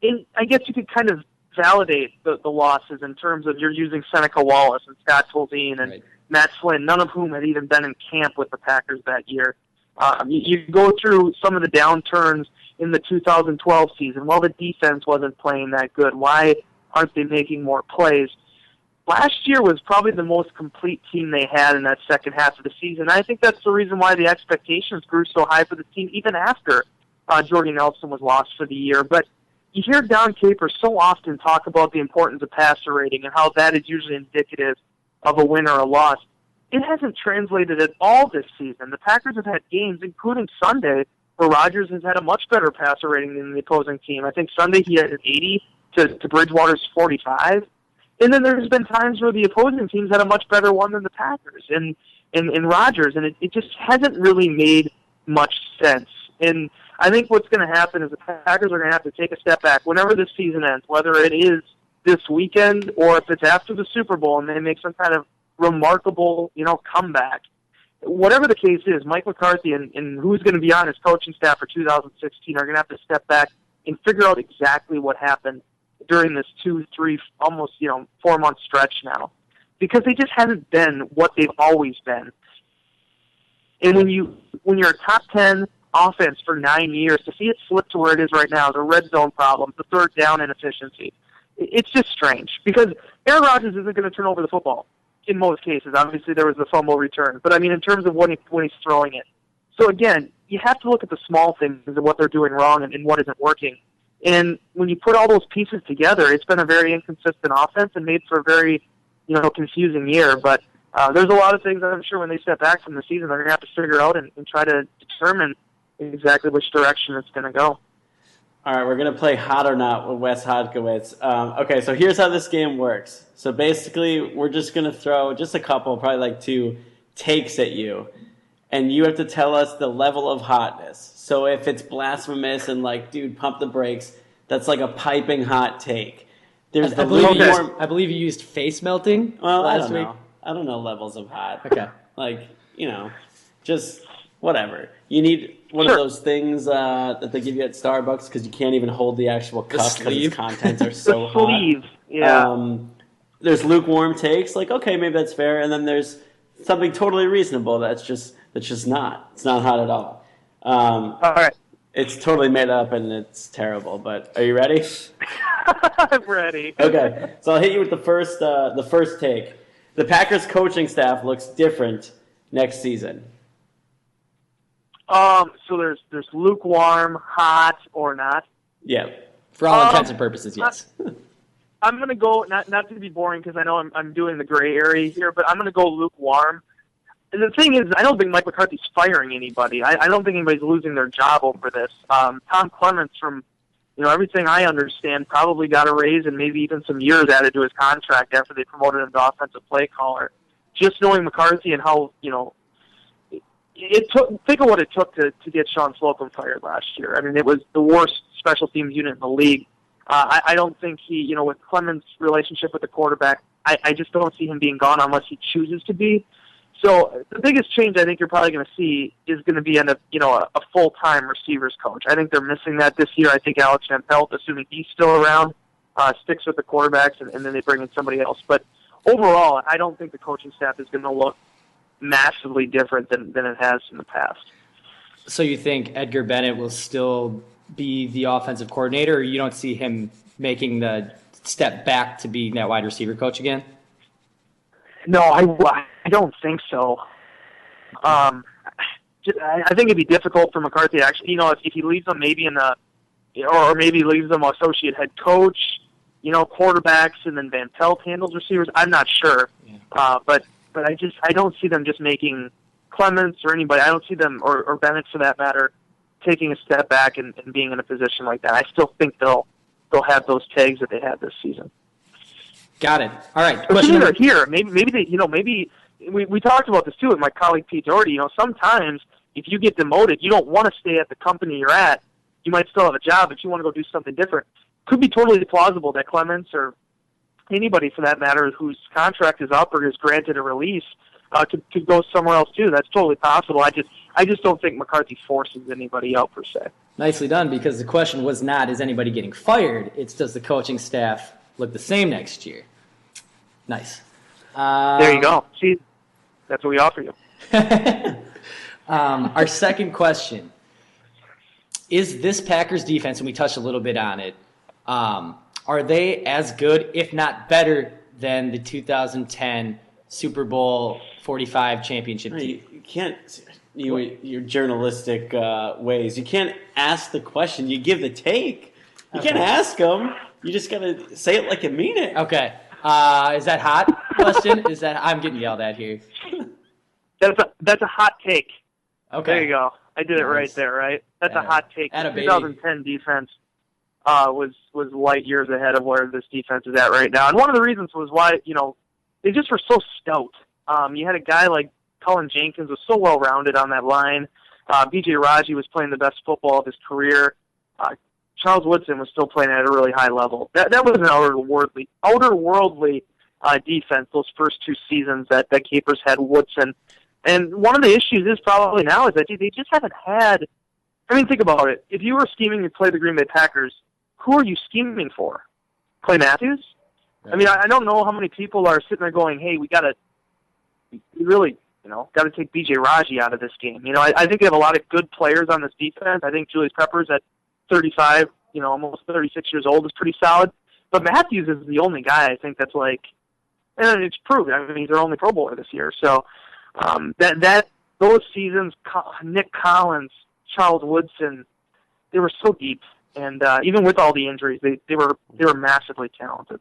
And I guess you could kind of validate the losses in terms of you're using Seneca Wallace and Scott Tolzien and Matt Flynn, none of whom had even been in camp with the Packers that year. You go through some of the downturns in the 2012 season. Well, the defense wasn't playing that good. Why aren't they making more plays? Last year was probably the most complete team they had in that second half of the season. I think that's the reason why the expectations grew so high for the team, even after Jordy Nelson was lost for the year. But you hear Don Capers so often talk about the importance of passer rating and how that is usually indicative of a win or a loss. It hasn't translated at all this season. The Packers have had games, including Sunday, where Rodgers has had a much better passer rating than the opposing team. I think Sunday he had an 80 to Bridgewater's 45. And then there's been times where the opposing teams had a much better one than the Packers and Rodgers, and it just hasn't really made much sense. And I think what's going to happen is the Packers are going to have to take a step back whenever this season ends, whether it is this weekend or if it's after the Super Bowl and they make some kind of remarkable, comeback. Whatever the case is, Mike McCarthy and who's going to be on his coaching staff for 2016 are going to have to step back and figure out exactly what happened during this 2, 3, almost 4-month stretch now, because they just haven't been what they've always been. And when you're a top 10 offense for 9 years, to see it slip to where it is right now, the red zone problem, the third down inefficiency, it's just strange because Aaron Rodgers isn't going to turn over the football in most cases. Obviously, there was the fumble return, but in terms of when he's throwing it. So again, you have to look at the small things and what they're doing wrong and what isn't working. And when you put all those pieces together, it's been a very inconsistent offense and made for a very, confusing year. But there's a lot of things that I'm sure when they step back from the season, they're going to have to figure out and try to determine exactly which direction it's going to go. All right, we're going to play Hot or Not with Wes Hodkiewicz. Okay, so here's how this game works. So basically, we're just going to throw just a couple, probably 2 takes at you. And you have to tell us the level of hotness. So if it's blasphemous and dude, pump the brakes, that's like a piping hot take. There's the lukewarm. I believe you used face melting last week. I don't know levels of hot. Okay. Like, just whatever. You need one of those things that they give you at Starbucks because you can't even hold the actual cup because its contents are so hot. Sleeve, yeah. There's lukewarm takes, like, okay, maybe that's fair, and then there's something totally reasonable that's just not. It's not hot at all. All right. It's totally made up and it's terrible, but are you ready? I'm ready. Okay, so I'll hit you with the first take. The Packers coaching staff looks different next season. So there's lukewarm, hot, or not. Yeah. For all intents and purposes, yes. I'm gonna go not to be boring because I know I'm doing the gray area here, but I'm gonna go lukewarm. And the thing is, I don't think Mike McCarthy's firing anybody. I don't think anybody's losing their job over this. Tom Clements, from everything I understand, probably got a raise and maybe even some years added to his contract after they promoted him to offensive play caller. Just knowing McCarthy and how it took. Think of what it took to get Sean Slocum fired last year. I mean, it was the worst special teams unit in the league. I don't think he, with Clemens' relationship with the quarterback, I just don't see him being gone unless he chooses to be. So the biggest change I think you're probably going to see is going to be a full-time receivers coach. I think they're missing that this year. I think Alex Van Pelt, assuming he's still around, sticks with the quarterbacks, and then they bring in somebody else. But overall, I don't think the coaching staff is going to look massively different than it has in the past. So you think Edgar Bennett will still be the offensive coordinator, or you don't see him making the step back to being that wide receiver coach again? No, I don't think so. I think it'd be difficult for McCarthy to actually, if he leaves them maybe or maybe leaves them associate head coach, quarterbacks, and then Van Pelt handles receivers. I'm not sure, but I don't see them just making Clements or anybody. I don't see them or Bennett for that matter taking a step back and being in a position like that. I still think they'll have those tags that they had this season. Got it. All right. Question here. Maybe they, maybe we talked about this too with my colleague Pete Doherty. Sometimes if you get demoted, you don't want to stay at the company you're at. You might still have a job, but you want to go do something different. Could be totally plausible that Clements or anybody for that matter whose contract is up or is granted a release could go somewhere else too. That's totally possible. I just don't think McCarthy forces anybody out per se. Nicely done, because the question was not, is anybody getting fired? It's, does the coaching staff look the same next year? Nice. There you go. See, that's what we offer you. Our second question. Is this Packers defense, and we touched a little bit on it, are they as good, if not better, than the 2010 Super Bowl 45 championship team? You can't, your journalistic ways, you can't ask the question. You give the take. You can't ask them. You just got to say it like you mean it. Okay. Is that hot? Question? Is that I'm getting yelled at here? That's a hot take. Okay. There you go. I did it right there, right? That's a hot take. The 2010 defense was light years ahead of where this defense is at right now. And one of the reasons was why, they just were so stout. You had a guy like Cullen Jenkins was so well-rounded on that line. B.J. Raji was playing the best football of his career. Charles Woodson was still playing at a really high level. That was an outer-worldly defense those first two seasons that Capers had Woodson. And one of the issues is probably now is that they just haven't had – I mean, think about it. If you were scheming to play the Green Bay Packers, who are you scheming for? Clay Matthews? Right. I mean, I don't know how many people are sitting there going, hey, we really got to take B.J. Raji out of this game. I think they have a lot of good players on this defense. I think Julius Peppers at 35, almost 36 years old is pretty solid. But Matthews is the only guy I think that's like, and it's proven. I mean, he's their only Pro Bowler this year. So those seasons, Nick Collins, Charles Woodson, they were so deep, and even with all the injuries, they were massively talented.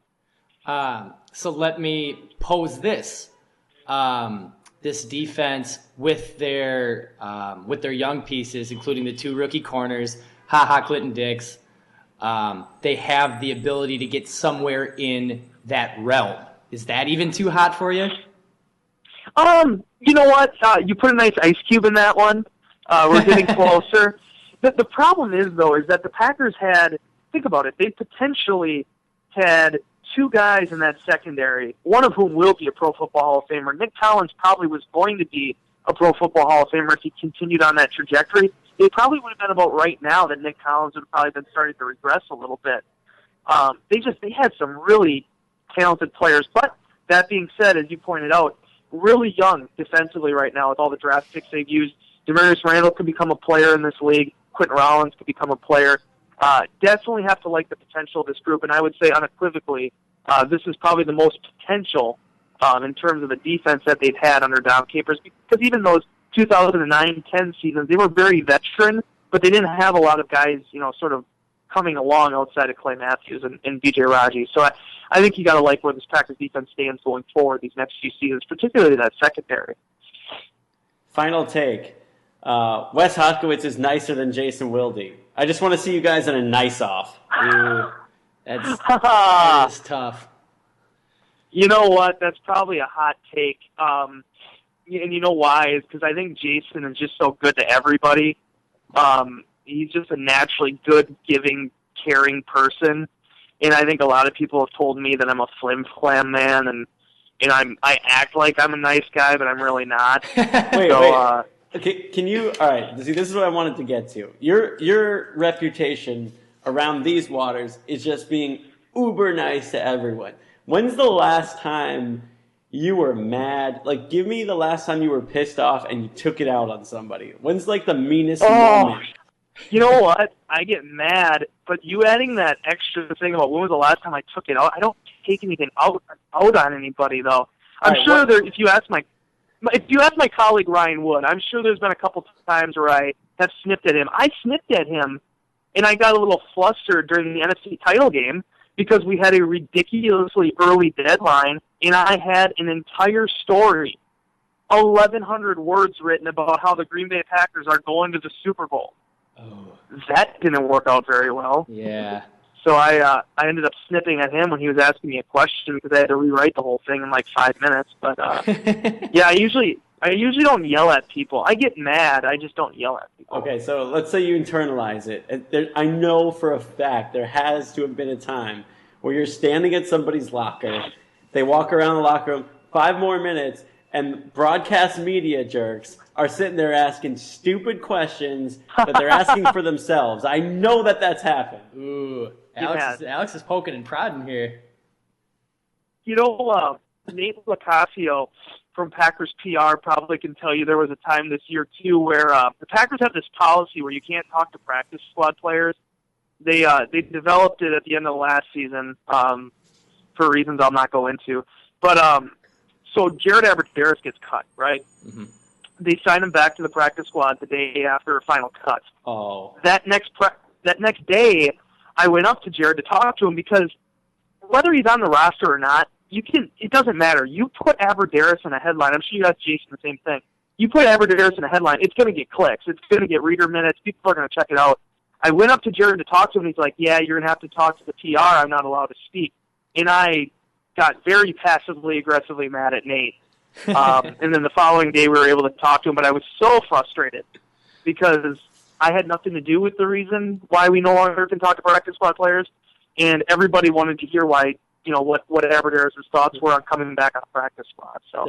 So let me pose this: this defense with their young pieces, including the two rookie corners, Clinton Dix, they have the ability to get somewhere in that realm. Is that even too hot for you? You know what? You put a nice ice cube in that one. We're getting closer. The problem is, though, is that the Packers had, think about it, they potentially had two guys in that secondary, one of whom will be a Pro Football Hall of Famer. Nick Collins probably was going to be a Pro Football Hall of Famer if he continued on that trajectory. It probably would have been about right now that Nick Collins would have probably been starting to regress a little bit. They had some really talented players. But that being said, as you pointed out, really young defensively right now with all the draft picks they've used. Demarius Randall could become a player in this league. Quentin Rollins could become a player. Definitely have to like the potential of this group, and I would say unequivocally, this is probably the most potential in terms of the defense that they've had under Dom Capers, because even those 2009-10 seasons, they were very veteran, but they didn't have a lot of guys, sort of coming along outside of Clay Matthews and B.J. Raji. So I think you got to like where this Packers defense stands going forward these next few seasons, particularly that secondary. Final take. Wes Hodkiewicz is nicer than Jason Wilde. I just want to see you guys in a nice-off. That is tough. You know what? That's probably a hot take. And you know why? Is because I think Jason is just so good to everybody. He's just a naturally good, giving, caring person. And I think a lot of people have told me that I'm a flim-flam man, and I act like I'm a nice guy, but I'm really not. Wait. Okay, can you? All right. See, this is what I wanted to get to. Your reputation around these waters is just being uber nice to everyone. When's the last time you were mad? Like, give me the last time you were pissed off and you took it out on somebody. When's like the meanest moment? You know what? I get mad, but you adding that extra thing about when was the last time I took it out? I don't take anything out on anybody though. I'm sure if you ask my colleague Ryan Wood, I'm sure there's been a couple times where I have snipped at him. I snipped at him, and I got a little flustered during the NFC title game because we had a ridiculously early deadline, and I had an entire story, 1,100 words written about how the Green Bay Packers are going to the Super Bowl. Oh. That didn't work out very well. Yeah. So I ended up snipping at him when he was asking me a question because I had to rewrite the whole thing in like 5 minutes. But yeah, I usually don't yell at people. I get mad. I just don't yell at people. Okay, so let's say you internalize it. I know for a fact there has to have been a time where you're standing at somebody's locker, they walk around the locker room, 5 more minutes, and broadcast media jerks are sitting there asking stupid questions that they're asking for themselves. I know that that's happened. Ooh, Alex is poking and prodding here. You know, Nate Lacasio from Packers PR probably can tell you there was a time this year, too, where the Packers have this policy where you can't talk to practice squad players. They developed it at the end of the last season for reasons I'll not go into. But so Jared Abbrederis gets cut, right? Mm-hmm. They sign him back to the practice squad the day after final cut. Oh. That next day, I went up to Jared to talk to him because whether he's on the roster or not, it doesn't matter. You put Abbrederis in a headline. I'm sure you asked Jason the same thing. You put Abbrederis in a headline, it's going to get clicks. It's going to get reader minutes. People are going to check it out. I went up to Jared to talk to him, and he's like, yeah, you're going to have to talk to the PR. I'm not allowed to speak. And I got very passively aggressively mad at Nate. And then the following day we were able to talk to him, but I was so frustrated because I had nothing to do with the reason why we no longer can talk to practice squad players, and everybody wanted to hear why, what Abbrederis' thoughts were on coming back on the practice squad. So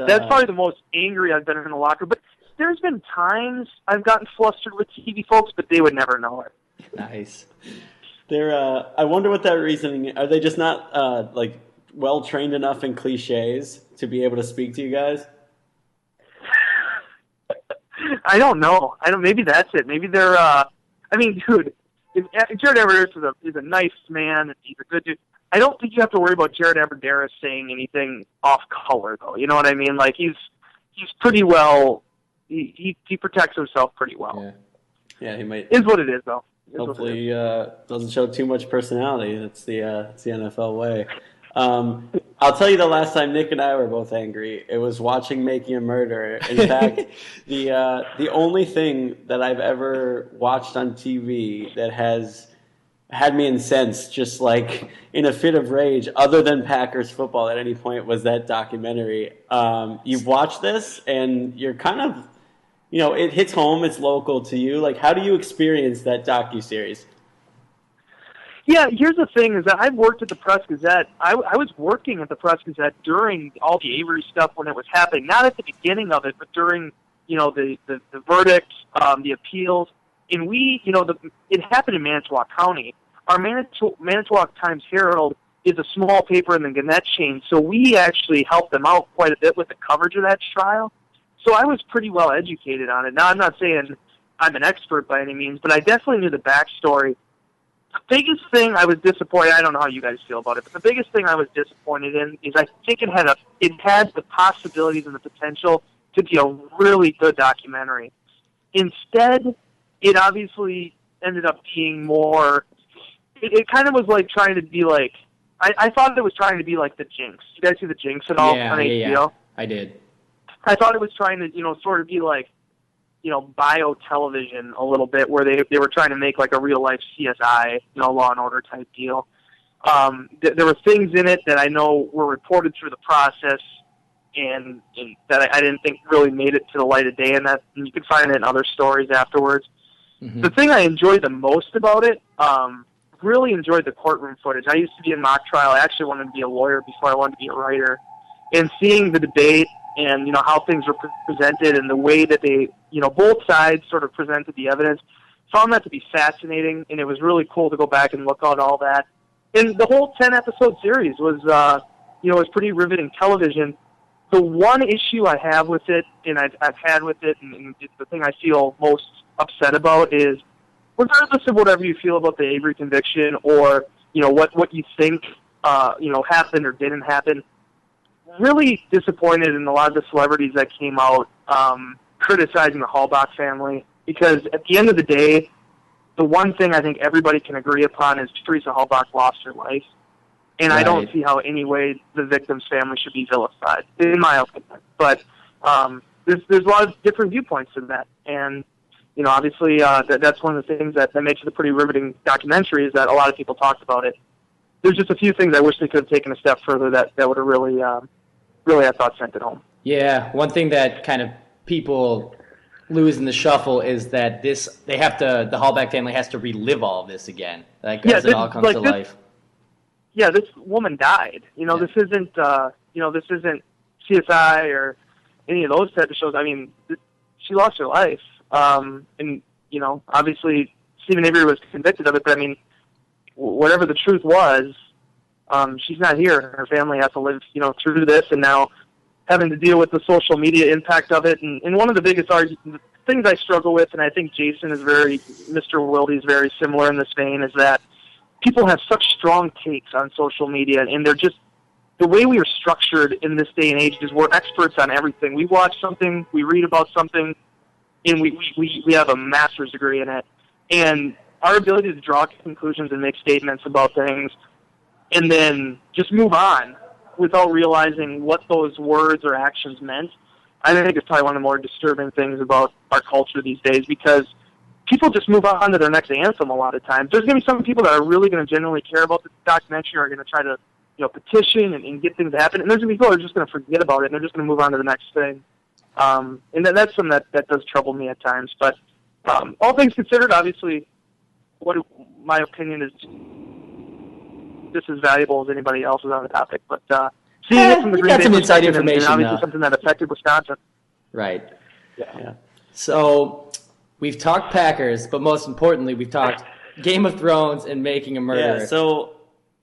that's probably the most angry I've been in the locker. But there's been times I've gotten flustered with TV folks, but they would never know it. Nice. I wonder what that reasoning. Are they just not well trained enough in cliches to be able to speak to you guys? I don't know. Maybe that's it. Maybe they're. Dude, Jared Abbrederis is a nice man. He's a good dude. I don't think you have to worry about Jared Abbrederis saying anything off color, though. You know what I mean? Like he's pretty well. He protects himself pretty well. Yeah, he might. Is what it is, though. Hopefully, doesn't show too much personality. That's the NFL way. I'll tell you the last time Nick and I were both angry. It was watching Making a Murderer. In fact, the only thing that I've ever watched on TV that has had me incensed, just like in a fit of rage, other than Packers football at any point, was that documentary. You've watched this, and you're kind of, it hits home. It's local to you. Like, how do you experience that docuseries? Yeah, here's the thing, is that I've worked at the Press Gazette. I was working at the Press Gazette during all the Avery stuff when it was happening, not at the beginning of it, but during, the verdict, the appeals. And we, it happened in Manitowoc County. Our Manitowoc Times-Herald is a small paper in the Gazette chain, so we actually helped them out quite a bit with the coverage of that trial. So I was pretty well educated on it. Now, I'm not saying I'm an expert by any means, but I definitely knew the backstory. The biggest thing I was disappointed, I don't know how you guys feel about it, but the biggest thing I was disappointed in is I think it had the possibilities and the potential to be a really good documentary. Instead, it obviously ended up being more, it kind of was like trying to be like, I thought it was trying to be like The Jinx. You guys see The Jinx at all on HBO? Yeah, I did. I thought it was trying to, sort of be like, bio television a little bit, where they were trying to make like a real life CSI, Law and Order type deal. There were things in it that I know were reported through the process, and that I didn't think really made it to the light of day. And you can find it in other stories afterwards. Mm-hmm. The thing I enjoyed the most about it, really enjoyed the courtroom footage. I used to be in mock trial. I actually wanted to be a lawyer before I wanted to be a writer, and seeing the debate and how things were presented and the way that they, both sides sort of presented the evidence, found that to be fascinating, and it was really cool to go back and look at all that. And the whole 10-episode series was, was pretty riveting television. The one issue I have with it, and I've had with it, and it's the thing I feel most upset about, is regardless of whatever you feel about the Avery conviction or, what you think, happened or didn't happen, really disappointed in a lot of the celebrities that came out criticizing the Halbach family, because at the end of the day, the one thing I think everybody can agree upon is Teresa Halbach lost her life, and right. I don't see how any way the victim's family should be vilified, in my opinion. But there's a lot of different viewpoints in that, and obviously that's one of the things that makes it a pretty riveting documentary, is that a lot of people talked about it. There's just a few things I wish they could have taken a step further that would have really, I thought, sent it home. Yeah, one thing that kind of people lose in the shuffle is that the Halbach family has to relive all of this again, as it all comes to life. Yeah, this woman died. This isn't, this isn't CSI or any of those type of shows. I mean, she lost her life, and obviously Stephen Avery was convicted of it. But I mean, whatever the truth was, she's not here. Her family has to live, through this, and now having to deal with the social media impact of it. And one of the biggest things I struggle with, and I think Mr. Wilde is very similar in this vein, is that people have such strong takes on social media, and they're just, the way we are structured in this day and age is we're experts on everything. We watch something, we read about something, and we have a master's degree in it. And our ability to draw conclusions and make statements about things and then just move on without realizing what those words or actions meant, I think it's probably one of the more disturbing things about our culture these days, because people just move on to their next anthem a lot of times. There's going to be some people that are really going to genuinely care about the documentary, are going to try to petition and get things to happen, and there's going to be people that are just going to forget about it, and they're just going to move on to the next thing. And that's something that does trouble me at times. But all things considered, obviously, my opinion is just as valuable as anybody else's on the topic. But seeing it from the Green Bay perspective, and obviously something that affected Wisconsin. Right. Yeah. So we've talked Packers, but most importantly, we've talked Game of Thrones and Making a Murderer. Yeah, so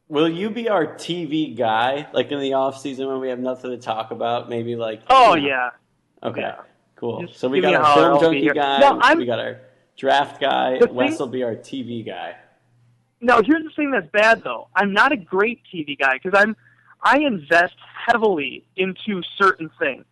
will you be our TV guy, like in the off season when we have nothing to talk about? Maybe like. Oh yeah. Okay. Yeah. Cool. Just so we got our film junkie guy. No, we got our draft guy. Wes will be our TV guy. No, here's the thing that's bad though. I'm not a great TV guy because I invest heavily into certain things,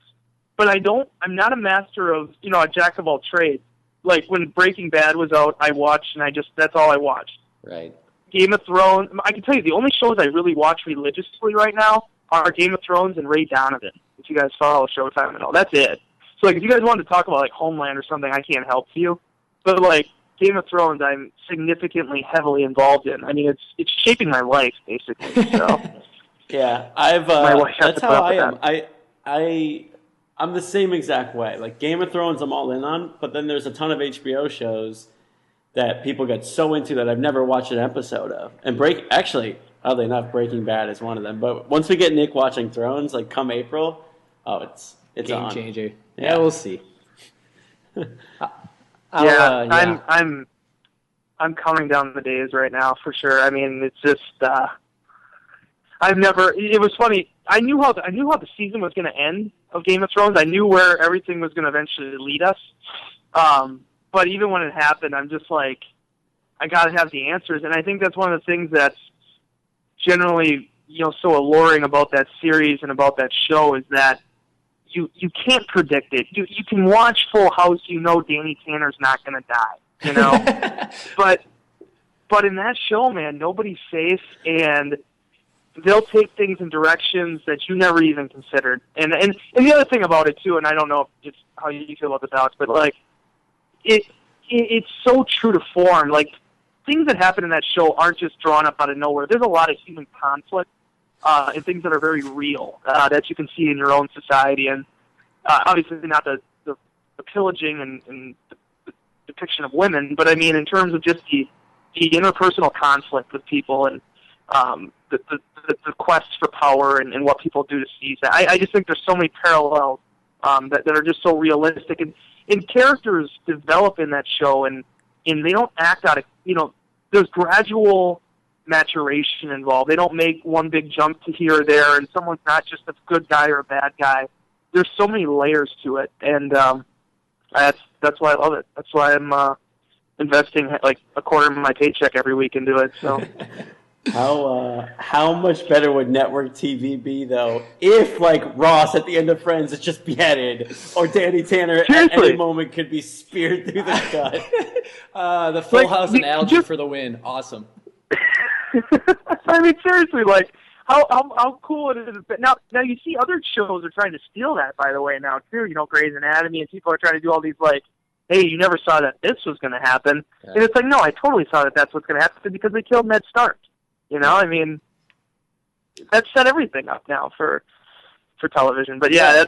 but I'm not a master of a jack of all trades. Like when Breaking Bad was out, I watched and that's all I watched. Right. Game of Thrones. I can tell you the only shows I really watch religiously right now are Game of Thrones and Ray Donovan. If you guys follow Showtime and all, that's it. So like if you guys wanted to talk about like Homeland or something, I can't help you. But like Game of Thrones, I'm significantly heavily involved in. I mean, it's shaping my life basically. So yeah, that's how I am. I'm the same exact way. Like Game of Thrones, I'm all in on, but then there's a ton of HBO shows that people get so into that I've never watched an episode of. And oddly enough, Breaking Bad is one of them. But once we get Nick watching Thrones, like come April, it's game on. Changer. Yeah, we'll see. I'm counting down the days right now for sure. I mean, it's just it was funny. I knew how the season was going to end of Game of Thrones. I knew where everything was going to eventually lead us. But even when it happened, I'm just like, I got to have the answers. And I think that's one of the things that's generally, so alluring about that series and about that show is that you can't predict it. You can watch Full House, Danny Tanner's not going to die, but in that show, man, nobody's safe, and they'll take things in directions that you never even considered. And the other thing about it too, and I don't know if it's how you feel about the docs, but like it's so true to form. Like things that happen in that show aren't just drawn up out of nowhere. There's a lot of human conflict and things that are very real that you can see in your own society, and obviously not the pillaging and the depiction of women, but I mean in terms of just the interpersonal conflict with people and the quest for power and what people do to seize that. I just think there's so many parallels that are just so realistic, and characters develop in that show, and they don't act out of, there's gradual maturation involved. They don't make one big jump to here or there, and someone's not just a good guy or a bad guy. There's so many layers to it, and that's why I love it. That's why I'm investing like a quarter of my paycheck every week into it. So. How much better would network TV be, though, if, like, Ross at the end of Friends is just beheaded, or Danny Tanner at any moment could be speared through the gut? The Full House analogy for the win. Awesome. I mean, seriously, like, how cool it is. Now you see other shows are trying to steal that, by the way, now, too. Grey's Anatomy, and people are trying to do all these, like, hey, you never saw that this was going to happen. Yeah. And it's like, no, I totally saw that that's what's going to happen because they killed Ned Stark. I mean, that set everything up now for television. But yeah,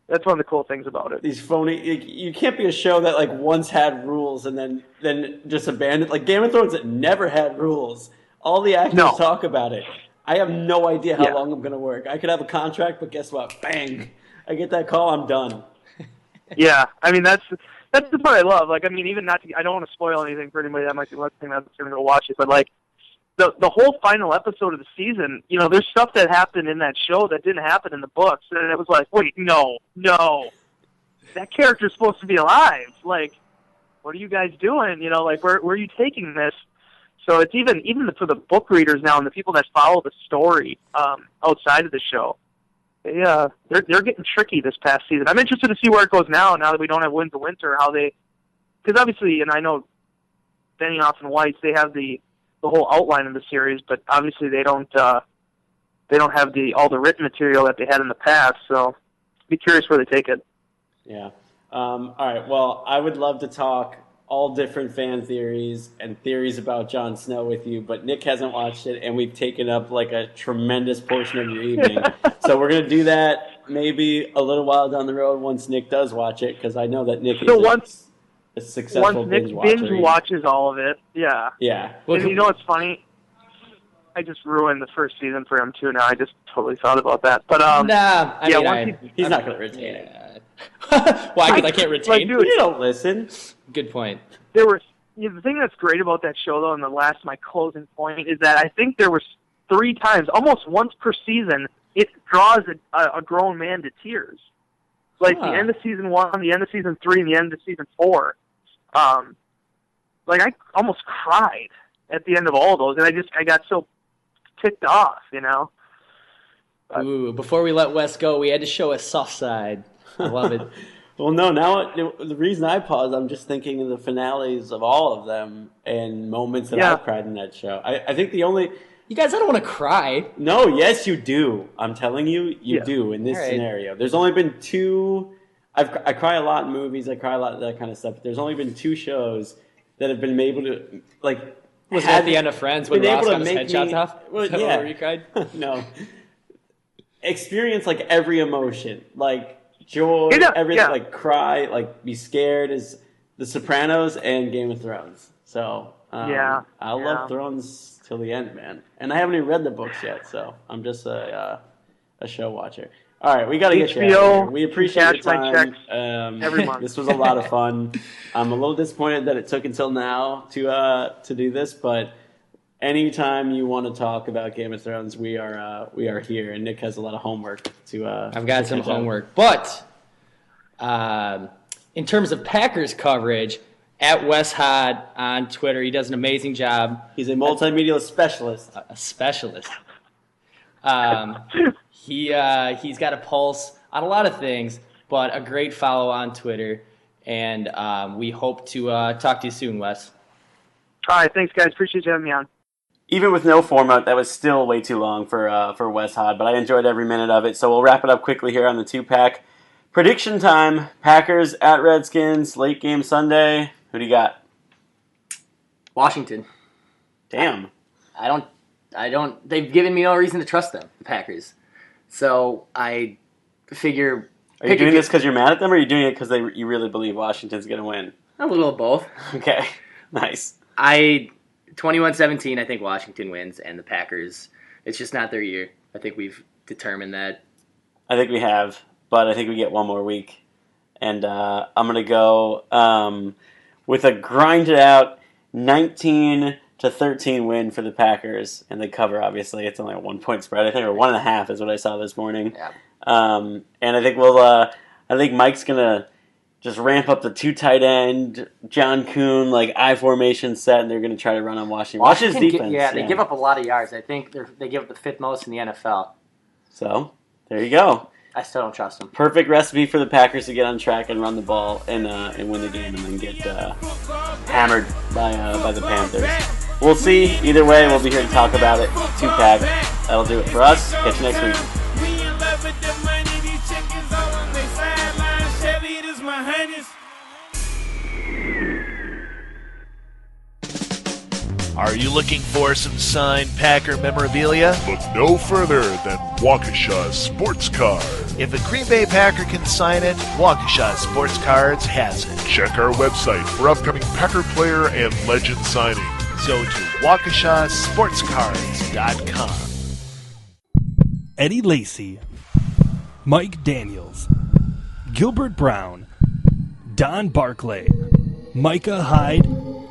that's one of the cool things about it. These phony, you can't be a show that like once had rules and then just abandoned. Like Game of Thrones, that never had rules. All the actors talk about it. I have no idea how long I'm going to work. I could have a contract, but guess what? Bang! I get that call, I'm done. Yeah, I mean that's the part I love. Like, I mean, even I don't want to spoil anything for anybody that might be listening that's going to go watch it, but like. The whole final episode of the season, there's stuff that happened in that show that didn't happen in the books, and it was like, wait, no, that character's supposed to be alive. Like, what are you guys doing? Like, where are you taking this? So it's even for the book readers now and the people that follow the story outside of the show. They're getting tricky this past season. I'm interested to see where it goes now that we don't have Winds of Winter. Because obviously, and I know Benioff and Weiss, they have the whole outline of the series, but obviously they don't have all the written material that they had in the past. So, be curious where they take it. Yeah. All right. Well, I would love to talk all different fan theories and theories about Jon Snow with you, but Nick hasn't watched it, and we've taken up like a tremendous portion of your evening. So we're gonna do that maybe a little while down the road once Nick does watch it, because I know that Nick is a successful binge watcher. Once Nick binge watches all of it, yeah. Yeah. And you know what's funny? I just ruined the first season for him, too, now. I just totally thought about that. But, he's not going to retain it. Why? Because I can't retain? Dude, you don't listen. Good point. The thing that's great about that show, though, and my closing point, is that I think there was 3 times, almost once per season, it draws a grown man to tears. Like the end of season 1, the end of season 3, and the end of season 4. Like I almost cried at the end of all of those, and I got so ticked off, But, ooh, before we let Wes go, we had to show a soft side. I love it. Well, no, now the reason I paused, I'm just thinking of the finales of all of them and moments that I've cried in that show. I think the only... You guys, I don't want to cry. No, yes, you do. I'm telling you, you do in this scenario. There's only been 2... I cry a lot in movies. I cry a lot of that kind of stuff. But there's only been 2 shows that have been able to, like... Was it at the end of Friends when Ross got his headshots off? Well, is that where you cried? No. Experience, like, every emotion. Like, joy, everything. Like, cry, like, be scared. The Sopranos and Game of Thrones. So I'll love Thrones till the end, man. And I haven't even read the books yet, so I'm just a show watcher. All right, we got to get you out of here. We appreciate your time. Every month. This was a lot of fun. I'm a little disappointed that it took until now to do this, but anytime you want to talk about Game of Thrones, we are here. And Nick has a lot of homework to. I've got some homework, but in terms of Packers coverage, at Wes Hod on Twitter, he does an amazing job. He's a multimedia specialist. A specialist. He's got a pulse on a lot of things, but a great follow on Twitter. And we hope to talk to you soon, Wes. All right, thanks, guys. Appreciate you having me on. Even with no format, that was still way too long for Wes Hod, but I enjoyed every minute of it. So we'll wrap it up quickly here on the 2-pack. Prediction time: Packers at Redskins, late game Sunday. Who do you got? Washington. Damn. I don't. They've given me no reason to trust them, the Packers. So I figure. Are you doing this because you're mad at them, or are you doing it because you really believe Washington's going to win? A little of both. Okay. Nice. 21-17, I think Washington wins, and the Packers, it's just not their year. I think we've determined that. I think we have, but I think we get one more week. And I'm going to go with a grinded-out 19-13 win for the Packers. And they cover, obviously. It's only a 1-point spread, I think, or 1.5 is what I saw this morning. Yeah. And I think I think Mike's going to just ramp up the 2 tight end, John Kuhn, I formation set, and they're going to try to run on Washington. Washington's defense. They give up a lot of yards. I think they give up the 5th most in the NFL. So, there you go. I still don't trust them. Perfect recipe for the Packers to get on track and run the ball and win the game and then get hammered by the Panthers. We'll see. Either way, we'll be here to talk about it. 2-pack. That'll do it for us. Catch you next week. Are you looking for some signed Packer memorabilia? Look no further than Waukesha Sports Card. If a Green Bay Packer can sign it, Waukesha Sports Cards has it. Check our website for upcoming Packer player and legend signings. Go to WaukeshaSportsCards.com. Eddie Lacy, Mike Daniels, Gilbert Brown, Don Barclay, Micah Hyde,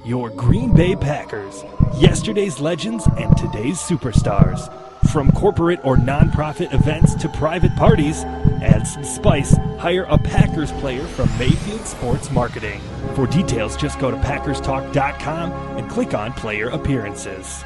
your Green Bay Packers, yesterday's legends and today's superstars. From corporate or non-profit events to private parties, add some spice, hire a Packers player from Mayfield Sports Marketing. For details, just go to PackersTalk.com and click on Player Appearances.